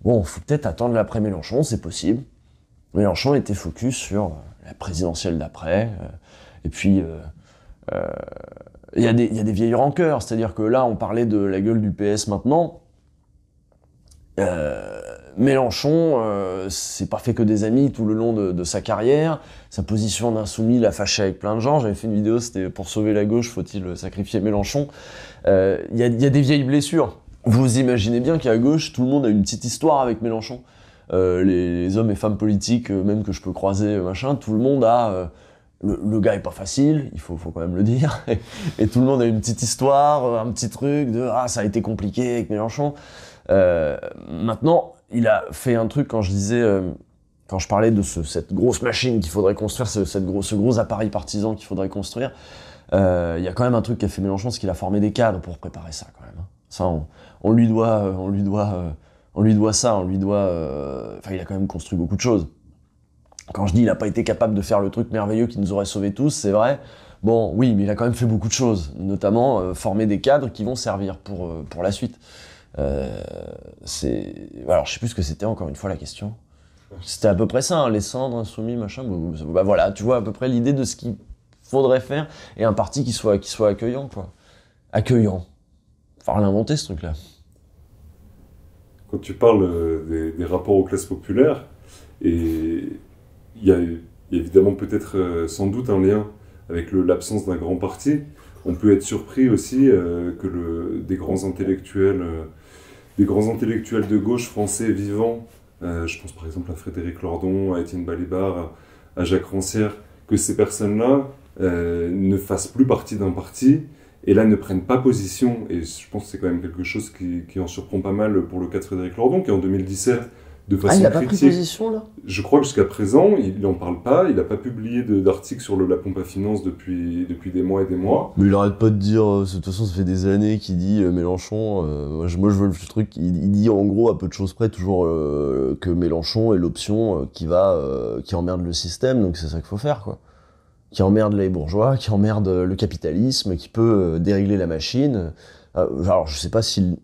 Bon, faut peut-être attendre l'après Mélenchon, c'est possible. Mélenchon était focus sur la présidentielle d'après, et puis il y a des vieilles rancœurs, c'est-à-dire que là on parlait de la gueule du PS maintenant, Mélenchon, c'est pas fait que des amis tout le long de sa carrière. Sa position d'insoumis l'a fâché avec plein de gens. J'avais fait une vidéo, c'était pour sauver la gauche, faut-il sacrifier Mélenchon. Il y a des vieilles blessures. Vous imaginez bien qu'à gauche, tout le monde a une petite histoire avec Mélenchon. Les hommes et femmes politiques, même que je peux croiser, machin, tout le monde a... Le gars est pas facile, il faut quand même le dire. Et tout le monde a une petite histoire, un petit truc de « Ah, ça a été compliqué avec Mélenchon ». Maintenant, il a fait un truc quand je parlais de cette grosse machine qu'il faudrait construire, ce gros appareil partisan qu'il faudrait construire. Il y a quand même un truc qu'a fait Mélenchon, c'est qu'il a formé des cadres pour préparer ça quand même. Ça, on lui doit ça, il a quand même construit beaucoup de choses. Quand je dis il n'a pas été capable de faire le truc merveilleux qui nous aurait sauvés tous, c'est vrai. Bon, oui, mais il a quand même fait beaucoup de choses, notamment former des cadres qui vont servir pour la suite. Alors, je sais plus ce que c'était encore une fois la question. C'était à peu près ça, hein, les cendres, insoumis, machin. Bah voilà, tu vois à peu près l'idée de ce qu'il faudrait faire et un parti qui soit accueillant, quoi. Accueillant. Faut l'inventer ce truc-là. Quand tu parles des rapports aux classes populaires, et il y a évidemment peut-être sans doute un lien avec l'absence d'un grand parti. On peut être surpris aussi que des grands intellectuels de gauche français vivants, je pense par exemple à Frédéric Lordon, à Étienne Balibar, à Jacques Rancière, que ces personnes-là ne fassent plus partie d'un parti et là ne prennent pas position. Et je pense que c'est quand même quelque chose qui en surprend pas mal pour le cas de Frédéric Lordon, qui en 2017, de façon il n'a critique, pas pris position là ? Je crois que jusqu'à présent, il n'en parle pas, il n'a pas publié d'article sur la pompe à finance depuis des mois et des mois. Mais il arrête pas de dire, de toute façon ça fait des années qu'il dit Mélenchon, moi je veux le truc, il dit en gros à peu de choses près toujours que Mélenchon est l'option qui emmerde le système, donc c'est ça qu'il faut faire quoi. Qui emmerde les bourgeois, qui emmerde le capitalisme, qui peut dérégler la machine. Alors je sais pas s'il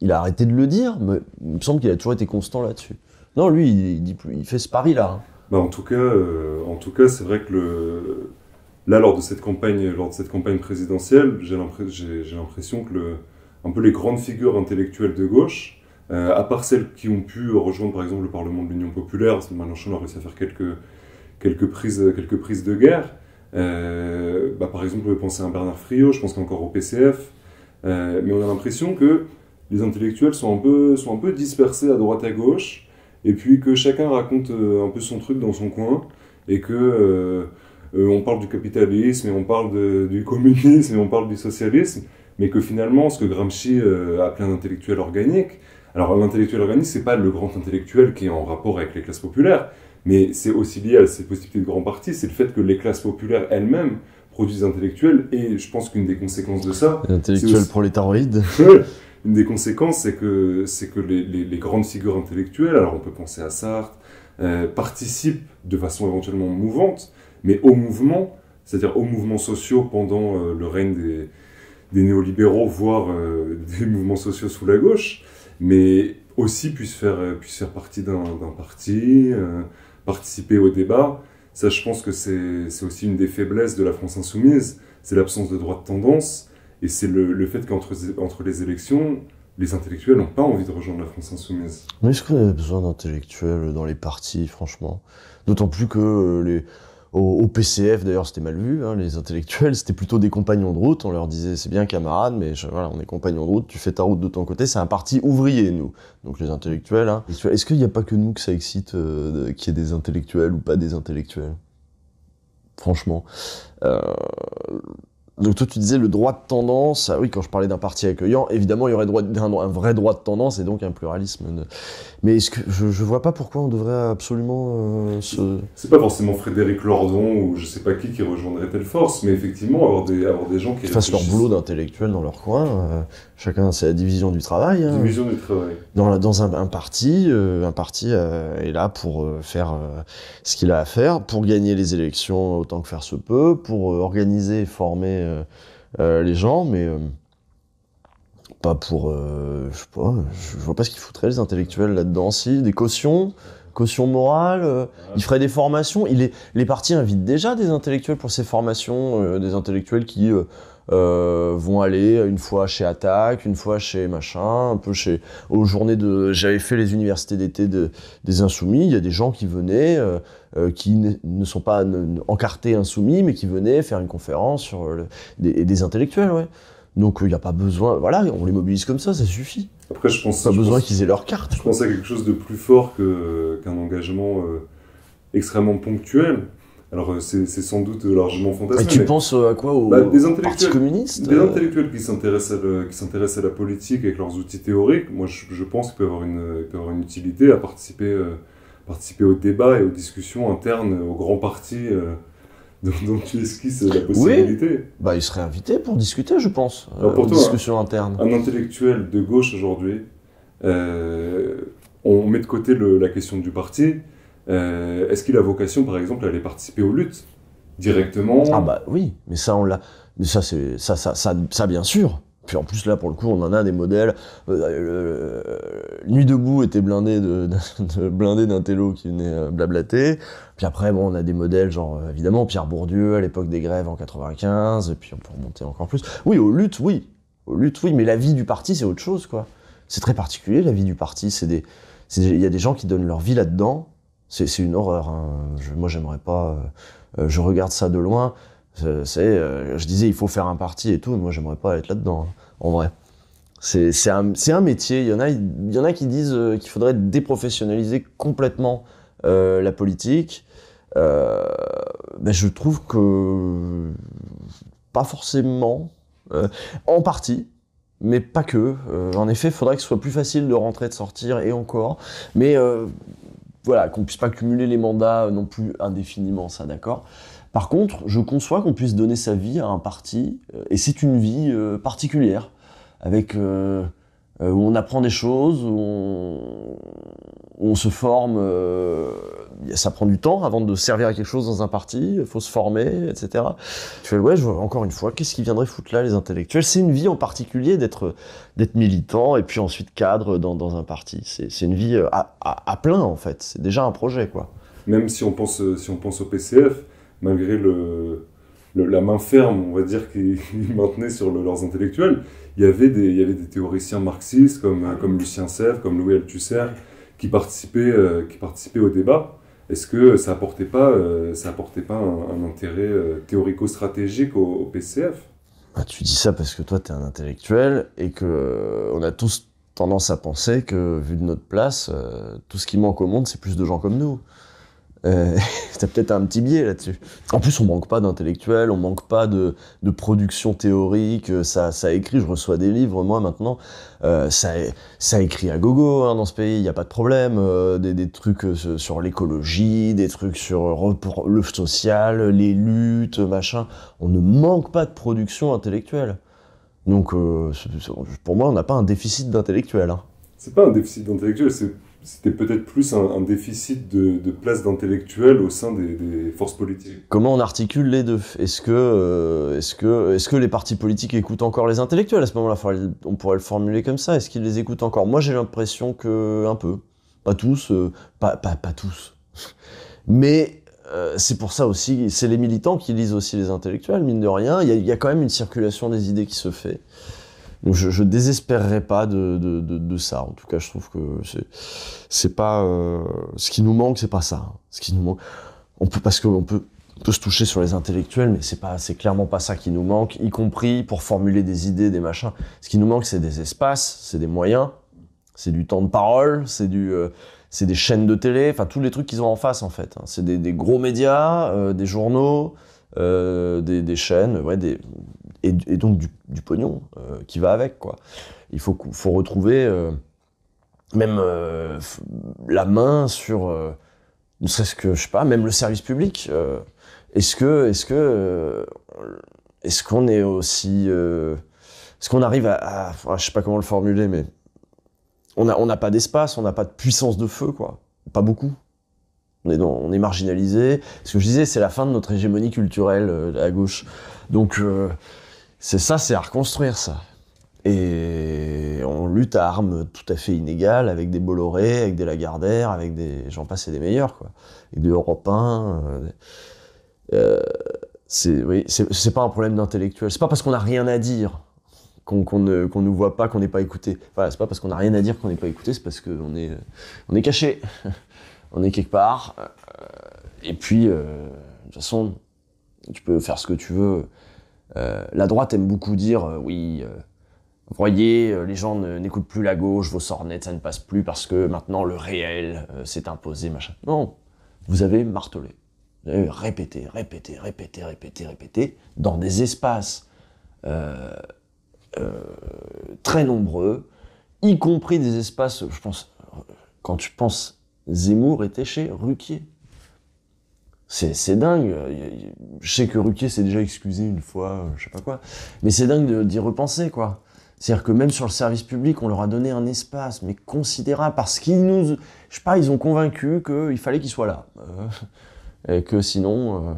a arrêté de le dire, mais il me semble qu'il a toujours été constant là-dessus. Non, lui, il fait ce pari-là. Hein. Bah en tout cas, c'est vrai que là, lors de cette campagne présidentielle, j'ai l'impression que un peu les grandes figures intellectuelles de gauche, à part celles qui ont pu rejoindre par exemple le Parlement de l'Union populaire, parce que Mélenchon a réussi à faire quelques prises de guerre. Par exemple, on peut penser à un Bernard Friot, je pense qu'encore au PCF, mais on a l'impression que les intellectuels sont un peu dispersés à droite à gauche, et puis que chacun raconte un peu son truc dans son coin, et que on parle du capitalisme, et on parle du communisme, et on parle du socialisme, mais que finalement, ce que Gramsci appelait un intellectuel organique, alors l'intellectuel organique, c'est pas le grand intellectuel qui est en rapport avec les classes populaires, mais c'est aussi lié à ces possibilités de grands partis, c'est le fait que les classes populaires elles-mêmes produisent intellectuels, et je pense qu'une des conséquences de ça... Intellectuel prolétaroïde. Une des conséquences, c'est que les grandes figures intellectuelles, alors on peut penser à Sartre, participent de façon éventuellement mouvante, mais au mouvement, c'est-à-dire aux mouvements sociaux pendant le règne des néolibéraux, voire des mouvements sociaux sous la gauche, mais aussi puissent faire partie d'un parti, participer au débat. Ça, je pense que c'est aussi une des faiblesses de la France insoumise, c'est l'absence de droite tendance. Et c'est le fait qu'entre les élections, les intellectuels n'ont pas envie de rejoindre la France insoumise. Mais est-ce qu'on avait besoin d'intellectuels dans les partis, franchement ? D'autant plus que au PCF, d'ailleurs, c'était mal vu, hein, les intellectuels, c'était plutôt des compagnons de route. On leur disait, c'est bien camarade, mais voilà, on est compagnons de route, tu fais ta route de ton côté. C'est un parti ouvrier, nous. Donc les intellectuels, hein. Est-ce qu'il n'y a pas que nous que ça excite qu'il y ait des intellectuels ou pas des intellectuels ? Franchement. Donc toi tu disais le droit de tendance, ah oui quand je parlais d'un parti accueillant, évidemment il y aurait un vrai droit de tendance et donc un pluralisme. Mais est-ce que je vois pas pourquoi on devrait absolument C'est pas forcément Frédéric Lordon ou je sais pas qui rejoindrait telle force, mais effectivement avoir des gens qui fassent leur boulot d'intellectuel dans leur coin, chacun c'est la division du travail. Hein. Division du travail. Dans un parti est là pour faire ce qu'il a à faire, pour gagner les élections autant que faire se peut, pour organiser et former les gens, mais pas pour... je sais pas, je vois pas ce qu'ils foutraient les intellectuels là-dedans. Si, des cautions caution morale, il ferait des formations. Les partis invitent déjà des intellectuels pour ces formations, des intellectuels qui vont aller une fois chez Attac, une fois chez machin, un peu aux journées de... J'avais fait les universités d'été des Insoumis, il y a des gens qui venaient, qui ne sont pas encartés Insoumis, mais qui venaient faire une conférence sur des intellectuels, ouais. Donc il n'y a pas besoin, voilà, on les mobilise comme ça suffit. Après, pas besoin qu'ils aient leur carte. Je pense à quelque chose de plus fort qu'un engagement extrêmement ponctuel. Alors c'est sans doute largement fantasmé. Et tu penses à quoi, au Parti communiste? Des intellectuels qui s'intéressent à la politique avec leurs outils théoriques. Moi, je pense qu'ils peuvent avoir une utilité à participer au débat et aux discussions internes aux grands partis dont tu esquisses la possibilité. Oui. Bah, ils seraient invités pour discuter, je pense. Alors pour toi, discussion interne. Un intellectuel de gauche aujourd'hui, on met de côté la question du parti. Est-ce qu'il a vocation, par exemple, à aller participer aux luttes directement? Ah bah oui, mais ça on l'a, mais ça bien sûr. Puis en plus là pour le coup on en a des modèles. Nuit debout était blindé blindé d'intello qui venait blablater. Puis après bon on a des modèles genre évidemment Pierre Bourdieu à l'époque des grèves en 95. Et puis on peut remonter encore plus. Oui aux luttes oui, mais la vie du parti c'est autre chose quoi. C'est très particulier la vie du parti. Il y a des gens qui donnent leur vie là-dedans. C'est une horreur. Hein. Moi, j'aimerais pas. Je regarde ça de loin. Je disais, il faut faire un parti et tout. Moi, j'aimerais pas être là-dedans. Hein, en vrai, c'est un métier. Il y en a qui disent qu'il faudrait déprofessionnaliser complètement la politique. Je trouve que pas forcément. En partie. Mais pas que. En effet, il faudrait que ce soit plus facile de rentrer, de sortir, et encore. Mais voilà, qu'on puisse pas cumuler les mandats non plus indéfiniment, ça, d'accord. Par contre, je conçois qu'on puisse donner sa vie à un parti, et c'est une vie particulière, avec où on apprend des choses, où on se forme, ça prend du temps avant de servir à quelque chose dans un parti, il faut se former, etc. Je fais, ouais, encore une fois, qu'est-ce qui viendrait foutre là, les intellectuels? C'est une vie en particulier d'être militant, et puis ensuite cadre dans un parti. C'est une vie à plein, en fait. C'est déjà un projet, quoi. Même si on pense au PCF, malgré la main ferme, on va dire, qu'ils maintenaient sur leurs intellectuels, il y avait des théoriciens marxistes comme Lucien Sèvres, comme Louis Althusser, qui participaient au débat. Est-ce que ça apportait pas un intérêt théorico-stratégique au PCF? Ah, tu dis ça parce que toi, t'es un intellectuel et que on a tous tendance à penser que, vu de notre place, tout ce qui manque au monde, c'est plus de gens comme nous. T'as peut-être un petit biais là-dessus. En plus, on manque pas d'intellectuels, on manque pas de production théorique, ça écrit, je reçois des livres, moi maintenant, ça écrit à gogo hein, dans ce pays, il n'y a pas de problème, des trucs sur l'écologie, des trucs sur le social, les luttes, machin, on ne manque pas de production intellectuelle. Donc, pour moi, on n'a pas un déficit d'intellectuels. Hein. C'est pas un déficit d'intellectuels, c'était peut-être plus un déficit de place d'intellectuels au sein des forces politiques. Comment on articule les deux? Est-ce que les partis politiques écoutent encore les intellectuels? À ce moment-là, on pourrait le formuler comme ça. Est-ce qu'ils les écoutent encore? Moi, j'ai l'impression que un peu. Pas tous, pas tous. Mais c'est pour ça aussi, c'est les militants qui lisent aussi les intellectuels, mine de rien. Il y a quand même une circulation des idées qui se fait. Donc je désespérerais pas de ça. En tout cas, je trouve que c'est pas ce qui nous manque, c'est pas ça. Ce qui nous manque, parce qu'on peut se toucher sur les intellectuels, mais c'est clairement pas ça qui nous manque, y compris pour formuler des idées, des machins. Ce qui nous manque, c'est des espaces, c'est des moyens, c'est du temps de parole, c'est des chaînes de télé, enfin tous les trucs qu'ils ont en face en fait. C'est des gros médias, des journaux, des chaînes, ouais, et donc du pognon qui va avec, quoi. Il faut retrouver même la main sur, ne serait-ce que, je sais pas, même le service public. Est-ce qu'on est aussi... est-ce qu'on arrive je sais pas comment le formuler, mais on n'a pas d'espace, on n'a pas de puissance de feu, quoi. Pas beaucoup. On est marginalisé. Ce que je disais, c'est la fin de notre hégémonie culturelle à gauche. Donc, c'est à reconstruire, ça. Et on lutte à armes tout à fait inégales, avec des Bolloré, avec des Lagardère, avec des... j'en passe et des meilleurs, quoi. Avec des Europe 1. C'est pas un problème d'intellectuel. C'est pas parce qu'on n'a rien à dire qu'on nous voit pas, qu'on n'est pas écouté. Voilà, c'est pas parce qu'on n'a rien à dire qu'on n'est pas écouté, c'est parce qu'on est caché. On est quelque part. Et puis, de toute façon, tu peux faire ce que tu veux. La droite aime beaucoup dire, oui, vous voyez, les gens n'écoutent plus la gauche, vos sornettes, ça ne passe plus parce que maintenant le réel s'est imposé, machin. Non, vous avez martelé. Vous avez répété, dans des espaces très nombreux, y compris des espaces, je pense, quand tu penses, Zemmour était chez Ruquier. C'est dingue. Je sais que Ruquier s'est déjà excusé une fois, je sais pas quoi, mais c'est dingue d'y repenser, quoi. C'est-à-dire que même sur le service public, on leur a donné un espace, mais considérable, parce qu'ils nous... Je sais pas, ils ont convaincu qu'il fallait qu'ils soient là. Et que sinon...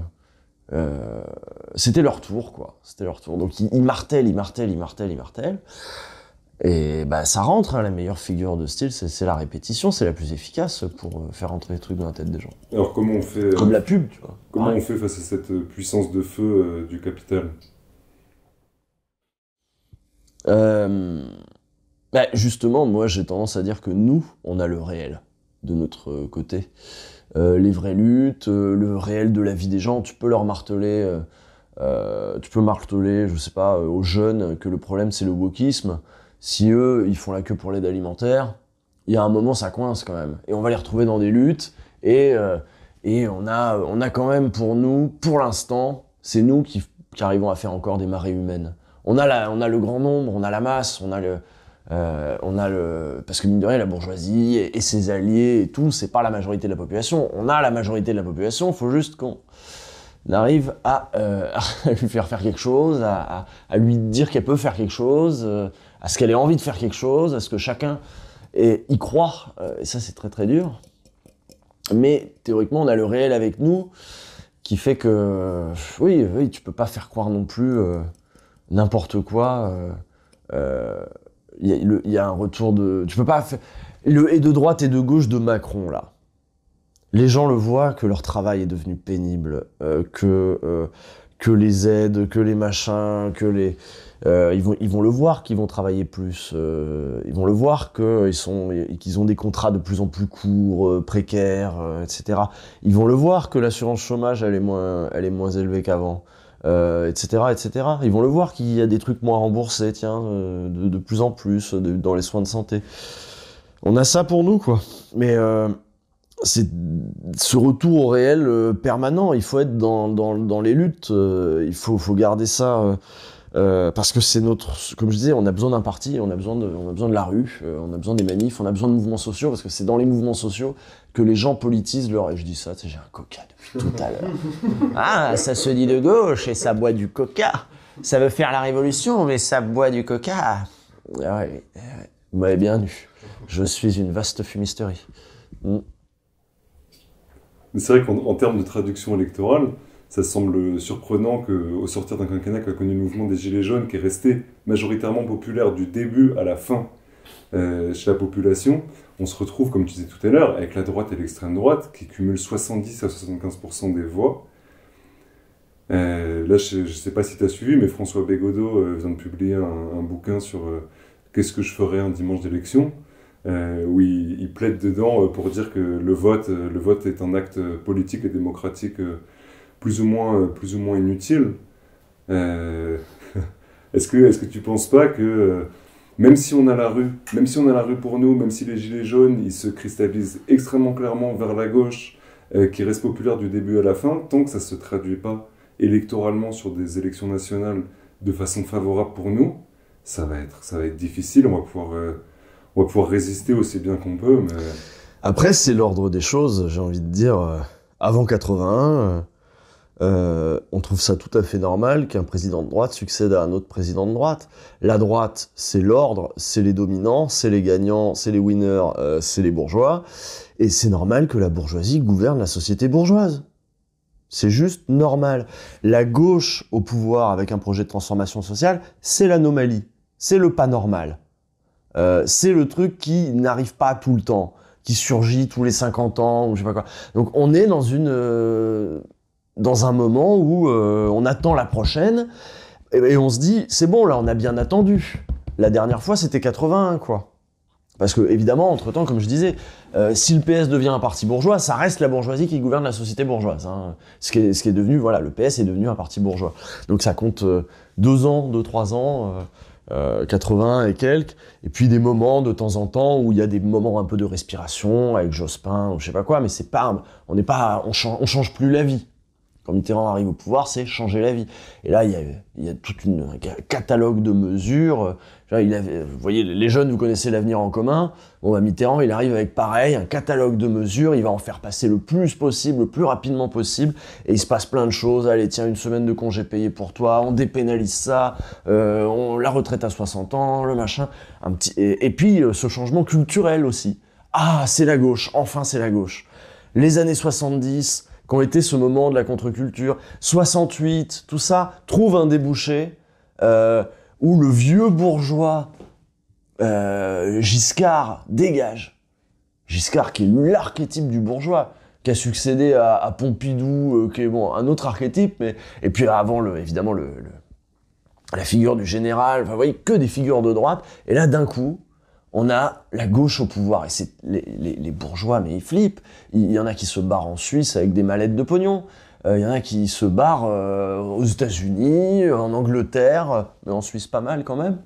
c'était leur tour, quoi. C'était leur tour. Donc ils martèlent. Et bah ça rentre, hein, la meilleure figure de style, c'est la répétition, c'est la plus efficace pour faire rentrer les trucs dans la tête des gens. Alors comment on fait... Comme la pub, tu vois. Comment on fait face à cette puissance de feu du capital? Bah justement, moi j'ai tendance à dire que nous, on a le réel de notre côté. Les vraies luttes, le réel de la vie des gens, tu peux leur marteler, je sais pas, aux jeunes que le problème c'est le wokisme. Si eux, ils font la queue pour l'aide alimentaire, il y a un moment ça coince quand même. Et on va les retrouver dans des luttes, et on a quand même pour nous, pour l'instant, c'est nous qui arrivons à faire encore des marées humaines. On a le grand nombre, on a la masse, parce que mine de rien, la bourgeoisie et ses alliés et tout, c'est pas la majorité de la population. On a la majorité de la population, il faut juste qu'on arrive à lui faire quelque chose, à lui dire qu'elle peut faire quelque chose, à ce qu'elle ait envie de faire quelque chose, à ce que chacun y croit. Et ça, c'est très très dur. Mais théoriquement, on a le réel avec nous, qui fait que, oui, tu peux pas faire croire non plus n'importe quoi. Il y a un retour de... Tu peux pas faire... Et de droite et de gauche de Macron, là. Les gens le voient, que leur travail est devenu pénible, que les aides, que les machins, que les... ils vont le voir qu'ils vont travailler plus. Ils vont le voir qu'ils ont des contrats de plus en plus courts, précaires, etc. Ils vont le voir que l'assurance chômage, elle est moins élevée qu'avant. Etc. Ils vont le voir qu'il y a des trucs moins remboursés, tiens, de plus en plus dans les soins de santé. On a ça pour nous, quoi. Mais c'est ce retour au réel permanent. Il faut être dans les luttes. Il faut garder ça parce que c'est comme je disais, on a besoin d'un parti, on a besoin de la rue, on a besoin des manifs, on a besoin de mouvements sociaux parce que c'est dans les mouvements sociaux que les gens politisent leur... Et je dis ça, tu sais, j'ai un coca depuis tout à l'heure. Ah, ça se dit de gauche et ça boit du coca. Ça veut faire la révolution, mais ça boit du coca. Ouais, vous m'avez bien vu. Je suis une vaste fumisterie. Mais c'est vrai qu'en termes de traduction électorale, ça semble surprenant qu'au sortir d'un quinquennat qui a connu le mouvement des Gilets jaunes, qui est resté majoritairement populaire du début à la fin chez la population, on se retrouve, comme tu disais tout à l'heure, avec la droite et l'extrême droite, qui cumulent 70 à 75% des voix. Là, je ne sais pas si tu as suivi, mais François Bégodeau vient de publier un bouquin sur qu'est-ce que je ferais un dimanche d'élection, où il plaide dedans pour dire que le vote est un acte politique et démocratique plus ou moins inutile. Est-ce que tu penses pas que même si on a la rue pour nous, même si les gilets jaunes ils se cristallisent extrêmement clairement vers la gauche, qui reste populaire du début à la fin, tant que ça se traduit pas électoralement sur des élections nationales de façon favorable pour nous, ça va être difficile. On va pouvoir résister aussi bien qu'on peut. Mais... Après, c'est l'ordre des choses, j'ai envie de dire. Avant 81, on trouve ça tout à fait normal qu'un président de droite succède à un autre président de droite. La droite, c'est l'ordre, c'est les dominants, c'est les gagnants, c'est les winners, c'est les bourgeois. Et c'est normal que la bourgeoisie gouverne la société bourgeoise. C'est juste normal. La gauche au pouvoir avec un projet de transformation sociale, c'est l'anomalie. C'est le pas normal. c'est le truc qui n'arrive pas tout le temps, qui surgit tous les 50 ans, ou je sais pas quoi. Donc on est dans un moment où on attend la prochaine, et on se dit, c'est bon, là, on a bien attendu. La dernière fois, c'était 81, quoi. Parce que, évidemment, entre-temps, comme je disais, si le PS devient un parti bourgeois, ça reste la bourgeoisie qui gouverne la société bourgeoise. Hein. Ce qui est devenu, voilà, le PS est devenu un parti bourgeois. Donc ça compte 2 ans, 2-3 ans, 80 et quelques, et puis des moments de temps en temps où il y a des moments un peu de respiration, avec Jospin, ou je sais pas quoi, mais c'est pas, on change plus la vie. Quand Mitterrand arrive au pouvoir, c'est changer la vie. Et là, il y a tout un catalogue de mesures. Vous voyez, les jeunes, vous connaissez l'avenir en commun. Bon, bah, Mitterrand, il arrive avec pareil, un catalogue de mesures. Il va en faire passer le plus possible, le plus rapidement possible. Et il se passe plein de choses. Allez, tiens, 1 semaine de congé payé pour toi. On dépénalise ça. La retraite à 60 ans, le machin. Et puis, ce changement culturel aussi. Ah, c'est la gauche. Enfin, c'est la gauche. Les années 70... qu'ont été ce moment de la contre-culture, 68, tout ça, trouve un débouché où le vieux bourgeois Giscard dégage. Giscard qui est l'archétype du bourgeois, qui a succédé à Pompidou, qui est bon, un autre archétype, mais et puis avant évidemment la figure du général, enfin vous voyez, que des figures de droite, et là d'un coup, on a la gauche au pouvoir, et c'est les bourgeois, mais ils flippent. Il y en a qui se barrent en Suisse avec des mallettes de pognon. Il y en a qui se barrent aux États-Unis, en Angleterre, mais en Suisse pas mal quand même.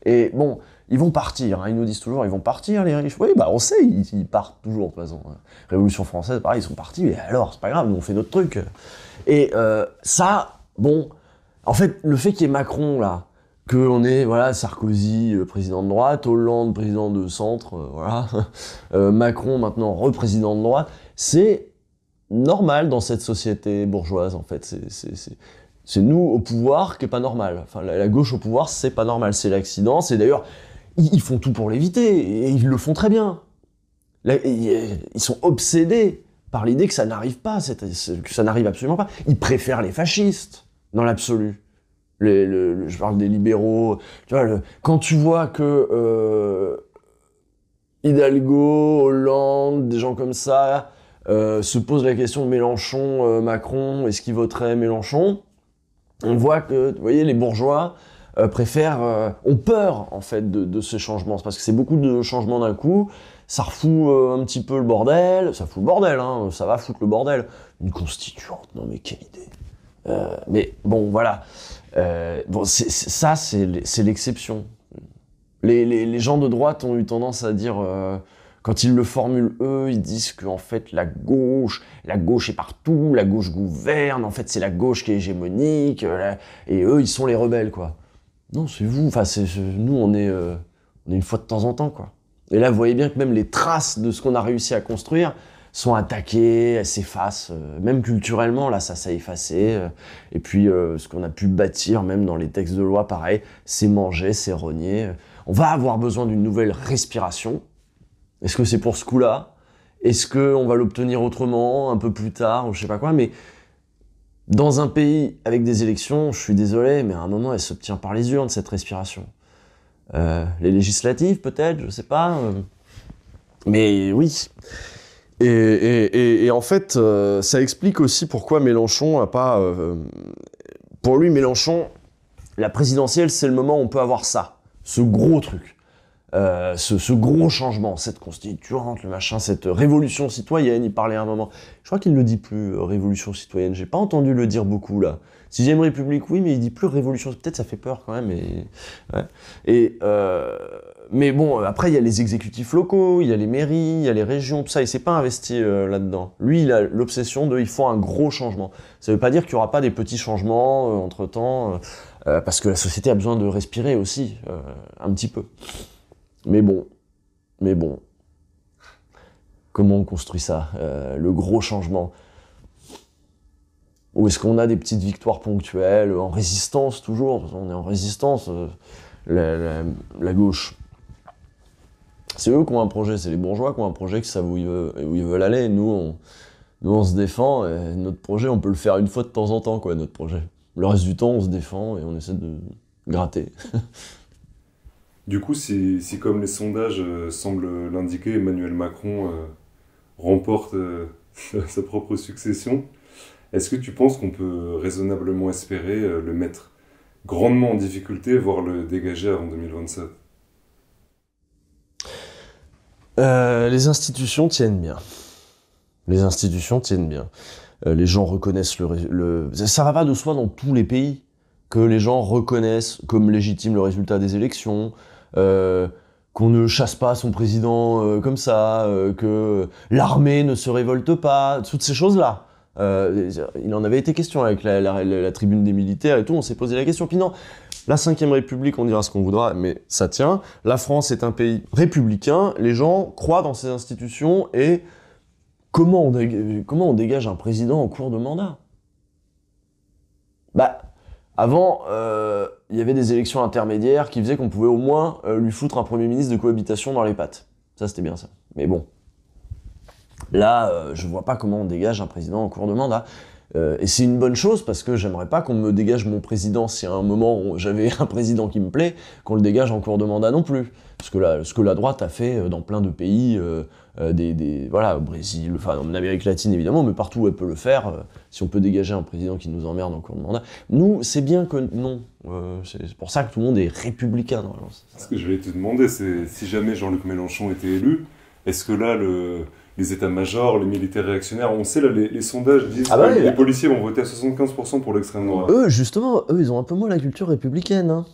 Et bon, ils vont partir, hein, ils nous disent toujours, ils vont partir les riches. Oui, bah on sait, ils partent toujours de toute façon. Révolution française, pareil, ils sont partis, mais alors, c'est pas grave, nous on fait notre truc. Et ça, bon, en fait, le fait qu'il y ait Macron là, qu'on ait, voilà, Sarkozy, président de droite, Hollande, président de centre, voilà, Macron, maintenant, représident de droite, c'est normal dans cette société bourgeoise, en fait. C'est nous au pouvoir qui est pas normal. Enfin, la gauche au pouvoir, c'est pas normal. C'est l'accident, c'est d'ailleurs, ils font tout pour l'éviter, et ils le font très bien. Là, ils sont obsédés par l'idée que ça n'arrive pas, que ça n'arrive absolument pas. Ils préfèrent les fascistes, dans l'absolu. Je parle des libéraux, tu vois, quand tu vois que Hidalgo, Hollande, des gens comme ça se posent la question de Mélenchon, Macron, est-ce qu'ils voteraient Mélenchon, on voit que, vous voyez, les bourgeois ont peur en fait de ces changements, parce que c'est beaucoup de changements d'un coup, ça refout un petit peu le bordel, ça fout le bordel, hein, ça va foutre le bordel. Une constituante, non mais quelle idée. Mais bon, voilà. Bon, c'est l'exception. Les gens de droite ont eu tendance à dire, quand ils le formulent eux, ils disent qu'en fait la gauche est partout, la gauche gouverne, en fait c'est la gauche qui est hégémonique, et eux ils sont les rebelles, quoi. Non, c'est vous, enfin nous on est une fois de temps en temps, quoi. Et là vous voyez bien que même les traces de ce qu'on a réussi à construire sont attaquées, elles s'effacent, même culturellement, là, ça s'est effacé. Et puis, ce qu'on a pu bâtir, même dans les textes de loi, pareil, c'est mangé, c'est rogné. On va avoir besoin d'une nouvelle respiration. Est-ce que c'est pour ce coup-là? Est-ce qu'on va l'obtenir autrement, un peu plus tard, ou je sais pas quoi? Mais dans un pays avec des élections, je suis désolé, mais à un moment, elle s'obtient par les urnes, cette respiration. Les législatives, peut-être, je sais pas. Mais oui. Et en fait, ça explique aussi pourquoi Mélenchon a pas... pour lui, Mélenchon, la présidentielle, c'est le moment où on peut avoir ça, ce gros truc, ce gros changement, cette constituante, le machin, cette révolution citoyenne, il parlait à un moment. Je crois qu'il ne le dit plus, révolution citoyenne, j'ai pas entendu le dire beaucoup, là. 6ème République, oui, mais il dit plus révolution, peut-être ça fait peur quand même, mais... Ouais. Mais bon, après, il y a les exécutifs locaux, il y a les mairies, il y a les régions, tout ça, il s'est pas investi là-dedans. Lui, il a l'obsession il faut un gros changement. Ça veut pas dire qu'il y aura pas des petits changements entre-temps, parce que la société a besoin de respirer aussi, un petit peu. Mais bon. Comment on construit ça, le gros changement? Ou est-ce qu'on a des petites victoires ponctuelles, en résistance toujours? On est en résistance, la gauche. C'est eux qui ont un projet, c'est les bourgeois qui ont un projet qui savent où ils veulent aller. Nous, on se défend, et notre projet, on peut le faire une fois de temps en temps, quoi, notre projet. Le reste du temps, on se défend et on essaie de gratter. Du coup, si comme les sondages semblent l'indiquer, Emmanuel Macron remporte sa propre succession, est-ce que tu penses qu'on peut raisonnablement espérer le mettre grandement en difficulté, voire le dégager avant 2027? Les institutions tiennent bien. Les institutions tiennent bien. Les gens reconnaissent Ça va pas de soi dans tous les pays que les gens reconnaissent comme légitime le résultat des élections, qu'on ne chasse pas son président comme ça, que l'armée ne se révolte pas, toutes ces choses-là. Il en avait été question avec la tribune des militaires et tout, on s'est posé la question. Puis non, la Ve République, on dira ce qu'on voudra, mais ça tient. La France est un pays républicain, les gens croient dans ces institutions et comment on dégage un président en cours de mandat? Bah, avant, il y avait des élections intermédiaires qui faisaient qu'on pouvait au moins lui foutre un Premier ministre de cohabitation dans les pattes. Ça, c'était bien ça. Mais bon. Là, je vois pas comment on dégage un président en cours de mandat. Et c'est une bonne chose parce que j'aimerais pas qu'on me dégage mon président si à un moment où j'avais un président qui me plaît, qu'on le dégage en cours de mandat non plus. Ce que la droite a fait dans plein de pays, voilà, au Brésil, enfin en Amérique latine évidemment, mais partout où elle peut le faire, si on peut dégager un président qui nous emmerde en cours de mandat. Nous, c'est bien que non. C'est pour ça que tout le monde est républicain. Ce que je vais te demander, c'est si jamais Jean-Luc Mélenchon était élu, est-ce que là, les états-majors, les militaires réactionnaires, on sait là, les sondages disent que les policiers vont voter à 75% pour l'extrême droite. Eux, justement, ils ont un peu moins la culture républicaine. Hein.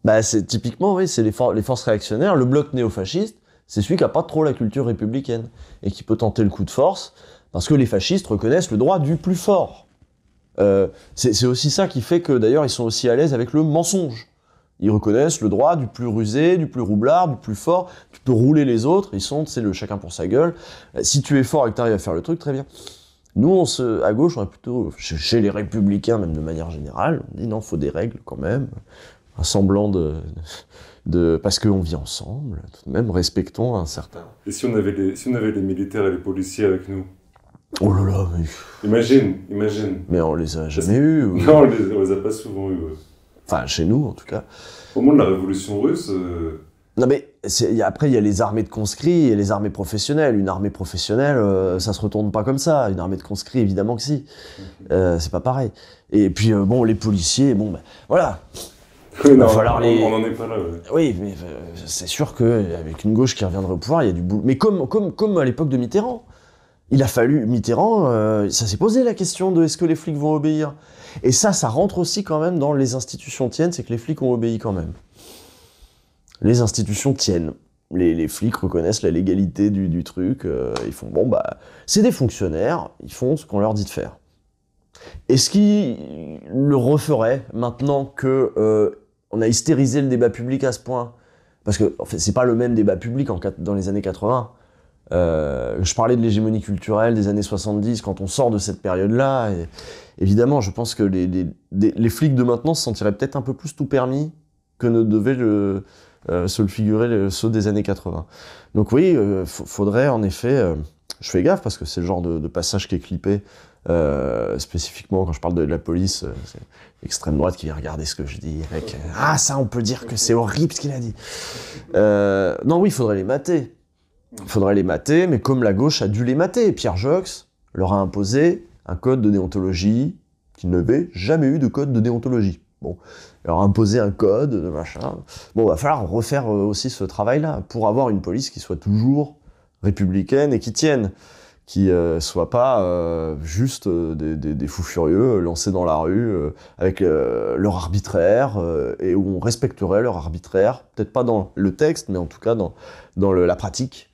Bah, c'est typiquement, oui, c'est les forces réactionnaires, le bloc néofasciste, c'est celui qui a pas trop la culture républicaine et qui peut tenter le coup de force parce que les fascistes reconnaissent le droit du plus fort. C'est aussi ça qui fait que d'ailleurs ils sont aussi à l'aise avec le mensonge. Ils reconnaissent le droit du plus rusé, du plus roublard, du plus fort. Tu peux rouler les autres, c'est le chacun pour sa gueule. Si tu es fort et que tu arrives à faire le truc, très bien. Nous, à gauche, on est plutôt, chez les républicains, même de manière générale, on dit non, faut des règles quand même. Un semblant parce qu'on vit ensemble, tout de même, respectons un certain... Et si on avait les militaires et les policiers avec nous? Oh là là, mais... Imagine. Mais on les a jamais eus. Non, on les a pas souvent eus. Ouais. Enfin, chez nous, en tout cas. Au moment de la Révolution russe... Non mais, après, il y a les armées de conscrits et les armées professionnelles. Une armée professionnelle, ça se retourne pas comme ça. Une armée de conscrits, évidemment que si. C'est pas pareil. Et puis, bon, les policiers, bon, ben, voilà. Oui, non, on n'en est pas là. Ouais. Oui, mais c'est sûr qu'avec une gauche qui reviendrait au pouvoir, il y a du boulot. Mais comme à l'époque de Mitterrand. Il a fallu, Mitterrand, ça s'est posé la question de est-ce que les flics vont obéir? Et ça rentre aussi quand même dans les institutions tiennent, c'est que les flics ont obéi quand même. Les institutions tiennent. Les flics reconnaissent la légalité du truc, ils font, bon bah, c'est des fonctionnaires, ils font ce qu'on leur dit de faire. Est-ce qu'ils le referaient maintenant que on a hystérisé le débat public à ce point? Parce que en fait, c'est pas le même débat public dans les années 80. Je parlais de l'hégémonie culturelle des années 70, quand on sort de cette période-là, évidemment, je pense que les flics de maintenant se sentiraient peut-être un peu plus tout permis que ne devaient se le figurer ceux des années 80. Donc oui, faudrait en effet... je fais gaffe parce que c'est le genre de passage qui est clippé, spécifiquement quand je parle de la police, c'est l'extrême droite qui vient regarder ce que je dis avec « Ah, ça, on peut dire que c'est horrible ce qu'il a dit !» Non, oui, il faudrait les mater. Il faudrait les mater, mais comme la gauche a dû les mater. Pierre Joxe leur a imposé un code de déontologie qu'ils n'avaient jamais eu de code de déontologie. Bon, il leur a imposé un code, de machin. Bon, va falloir refaire aussi ce travail-là pour avoir une police qui soit toujours républicaine et qui tienne, qui soit pas juste des fous furieux lancés dans la rue avec leur arbitraire et où on respecterait leur arbitraire, peut-être pas dans le texte, mais en tout cas dans la pratique.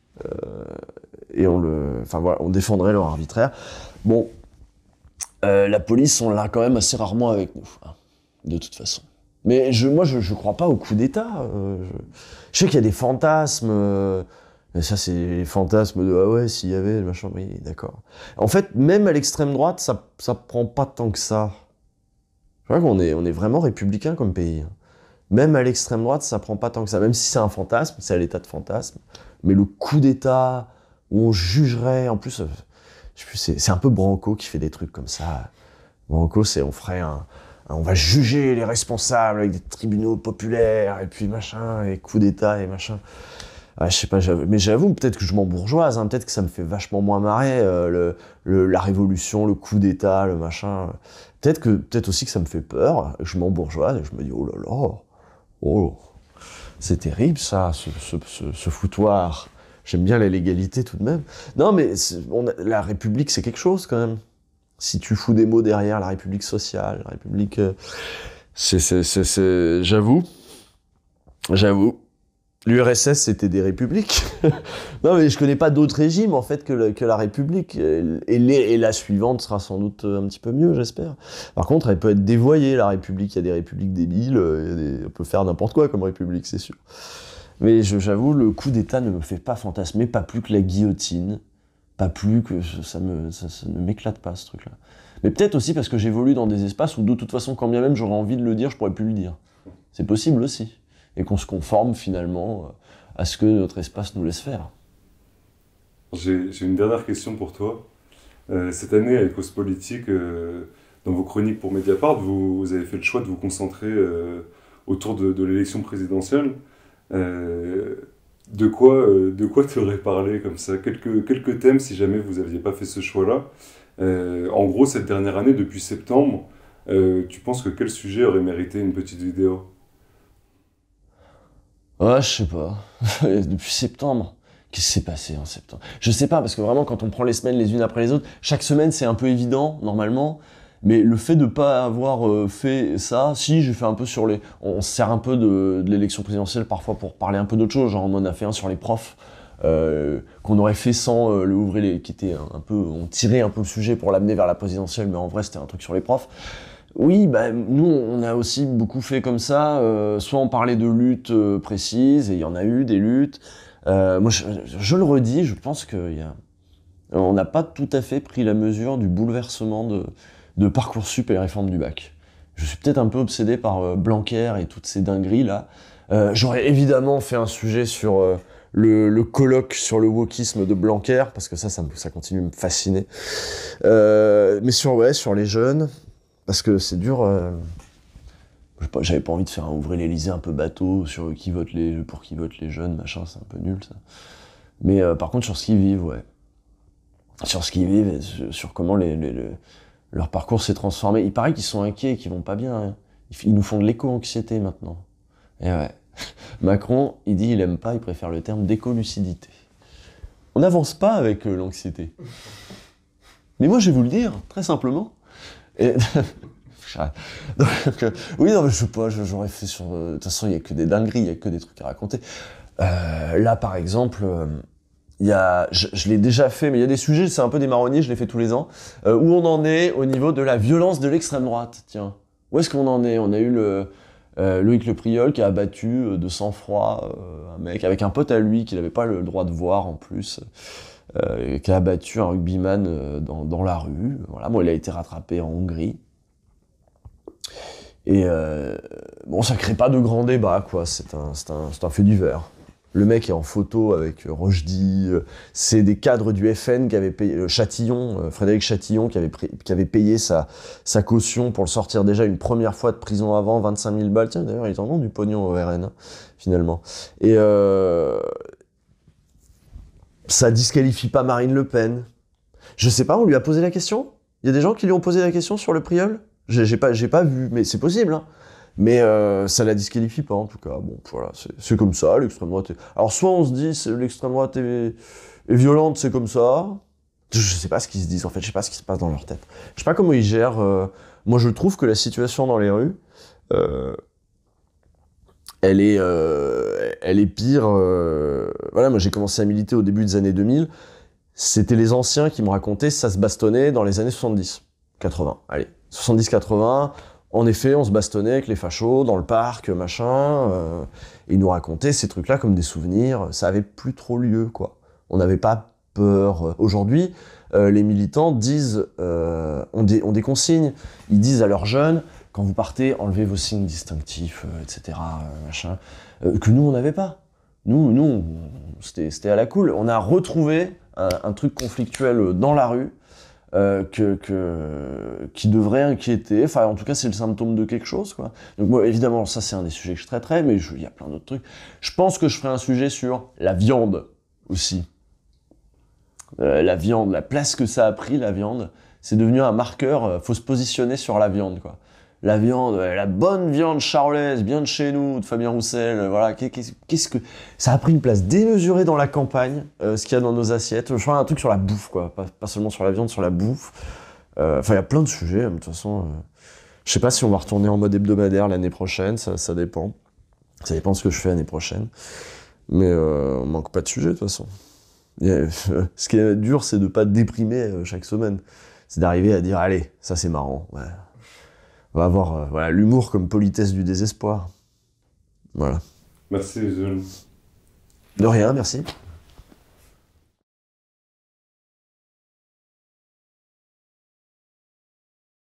Et on défendrait leur arbitraire. Bon, la police, on l'a quand même assez rarement avec nous, hein, de toute façon. Mais moi, je crois pas au coup d'État. Je sais qu'il y a des fantasmes. Mais ça, c'est les fantasmes de « Ah ouais, s'il y avait, machin, oui, d'accord. » En fait, même à l'extrême droite, ça prend pas tant que ça. Je crois qu'on est vraiment républicain comme pays. Hein. Même à l'extrême droite, ça prend pas tant que ça. Même si c'est un fantasme, c'est à l'état de fantasme. Mais le coup d'État, où on jugerait, en plus, je sais plus, c'est un peu Branco qui fait des trucs comme ça. Branco, on ferait on va juger les responsables avec des tribunaux populaires, et puis machin, et coup d'État, et machin. Ouais, je sais pas, mais j'avoue, peut-être que je m'embourgeoise, hein, peut-être que ça me fait vachement moins marrer, la révolution, le coup d'État, le machin. Peut-être aussi que ça me fait peur, je m'embourgeoise, et je me dis, oh là là, oh, c'est terrible ça, ce foutoir. J'aime bien la légalité tout de même. Non, mais la République, c'est quelque chose quand même. Si tu fous des mots derrière, la République sociale, la République... J'avoue. L'URSS, c'était des républiques. Non, mais je connais pas d'autres régimes, en fait, que la République. Et la suivante sera sans doute un petit peu mieux, j'espère. Par contre, elle peut être dévoyée, la République. Il y a des républiques débiles, on peut faire n'importe quoi comme République, c'est sûr. Mais j'avoue, le coup d'État ne me fait pas fantasmer, pas plus que la guillotine. Pas plus que ça ne m'éclate pas, ce truc-là. Mais peut-être aussi parce que j'évolue dans des espaces où, de toute façon, quand bien même j'aurais envie de le dire, je pourrais plus le dire. C'est possible aussi. Et qu'on se conforme finalement à ce que notre espace nous laisse faire. J'ai une dernière question pour toi. Cette année, avec Cause Politique, dans vos chroniques pour Mediapart, vous avez fait le choix de vous concentrer autour de l'élection présidentielle. De quoi tu aurais parlé comme ça? Quelques thèmes si jamais vous n'aviez pas fait ce choix-là. En gros, cette dernière année, depuis septembre, tu penses que quel sujet aurait mérité une petite vidéo? Ouais, je sais pas. Depuis septembre. Qu'est-ce qui s'est passé en septembre? Je sais pas, parce que vraiment, quand on prend les semaines les unes après les autres, chaque semaine, c'est un peu évident, normalement. Mais le fait de pas avoir fait ça, si, j'ai fait un peu sur les... On se sert un peu de l'élection présidentielle parfois pour parler un peu d'autre chose. Genre, on en a fait un sur les profs, qu'on aurait fait sans le ouvrir qui était un peu... On tirait un peu le sujet pour l'amener vers la présidentielle, mais en vrai, c'était un truc sur les profs. Oui, bah, nous, on a aussi beaucoup fait comme ça. Soit on parlait de luttes précises, et il y en a eu des luttes. Moi, je le redis, je pense on n'a pas tout à fait pris la mesure du bouleversement de Parcoursup et la réforme du bac. Je suis peut-être un peu obsédé par Blanquer et toutes ces dingueries là. J'aurais évidemment fait un sujet sur le colloque sur le wokisme de Blanquer, parce que ça continue de me fasciner. Mais sur les jeunes, parce que c'est dur. J'avais pas envie de faire un Ouvrez l'Élysée un peu bateau sur pour qui votent les jeunes, machin, c'est un peu nul ça. Mais par contre sur ce qu'ils vivent, ouais. Sur ce qu'ils vivent, et sur comment leur parcours s'est transformé. Il paraît qu'ils sont inquiets, qu'ils vont pas bien. Hein. Ils nous font de l'éco-anxiété maintenant. Et ouais. Macron, il dit il aime pas, il préfère le terme d'éco-lucidité. On n'avance pas avec l'anxiété. Mais moi je vais vous le dire, très simplement. Et... Donc, oui, non, mais je sais pas, j'aurais fait sur... De toute façon, il n'y a que des dingueries, il n'y a que des trucs à raconter. Là, par exemple, je l'ai déjà fait, mais il y a des sujets, c'est un peu des marronniers, je les fais tous les ans, où on en est au niveau de la violence de l'extrême droite, tiens. Où est-ce qu'on en est? On a eu Loïc Le Priol qui a abattu de sang-froid un mec, avec un pote à lui qu'il n'avait pas le droit de voir en plus, qui a abattu un rugbyman dans la rue. Voilà, bon, il a été rattrapé en Hongrie. Et bon, ça crée pas de grand débat, quoi. C'est un fait divers. Le mec est en photo avec Rochdy. C'est des cadres du FN qui avaient payé Châtillon, Frédéric Châtillon, qui avait payé sa caution pour le sortir déjà une première fois de prison avant, 25 000 balles. Tiens, d'ailleurs, ils en ont du pognon au RN, hein, finalement. Et ça disqualifie pas Marine Le Pen. Je sais pas, on lui a posé la question? Il y a des gens qui lui ont posé la question sur le Priol? J'ai pas vu, mais c'est possible, hein. Mais ça la disqualifie pas, en tout cas. Bon, voilà, c'est comme ça, l'extrême droite. Alors, soit on se dit, l'extrême droite est violente, c'est comme ça. Je sais pas ce qu'ils se disent, en fait, je sais pas ce qui se passe dans leur tête. Je sais pas comment ils gèrent. Moi, je trouve que la situation dans les rues, elle est pire. Voilà, moi, j'ai commencé à militer au début des années 2000. C'était les anciens qui me racontaient ça se bastonnait dans les années 70, 80, allez. 70-80, en effet, on se bastonnait avec les fachos dans le parc, machin, et ils nous racontaient ces trucs-là comme des souvenirs. Ça avait plus trop lieu, quoi. On n'avait pas peur. Aujourd'hui, les militants disent, ont des consignes. Ils disent à leurs jeunes, quand vous partez, enlevez vos signes distinctifs, etc., machin, que nous, on n'avait pas. Nous, c'était à la cool. On a retrouvé un truc conflictuel dans la rue, qui devrait inquiéter. Enfin, en tout cas, c'est le symptôme de quelque chose, quoi. Donc moi, évidemment, ça, c'est un des sujets que je traiterai, mais il y a plein d'autres trucs. Je pense que je ferai un sujet sur la viande, aussi. La viande, la place que ça a pris, la viande, c'est devenu un marqueur, faut se positionner sur la viande, quoi. La viande, la bonne viande charolaise, bien de chez nous, de Fabien Roussel, voilà, qu'est-ce que... Ça a pris une place démesurée dans la campagne, ce qu'il y a dans nos assiettes. Je ferai un truc sur la bouffe, quoi, pas seulement sur la viande, sur la bouffe. Enfin, il y a plein de sujets, de toute façon. Je sais pas si on va retourner en mode hebdomadaire l'année prochaine, ça dépend. Ça dépend de ce que je fais l'année prochaine. Mais on manque pas de sujets, de toute façon. Ce qui est dur, c'est de pas déprimer chaque semaine. C'est d'arriver à dire, allez, ça c'est marrant. Ouais. On va avoir voilà, l'humour comme politesse du désespoir. Voilà. Merci, Jules. De rien, merci.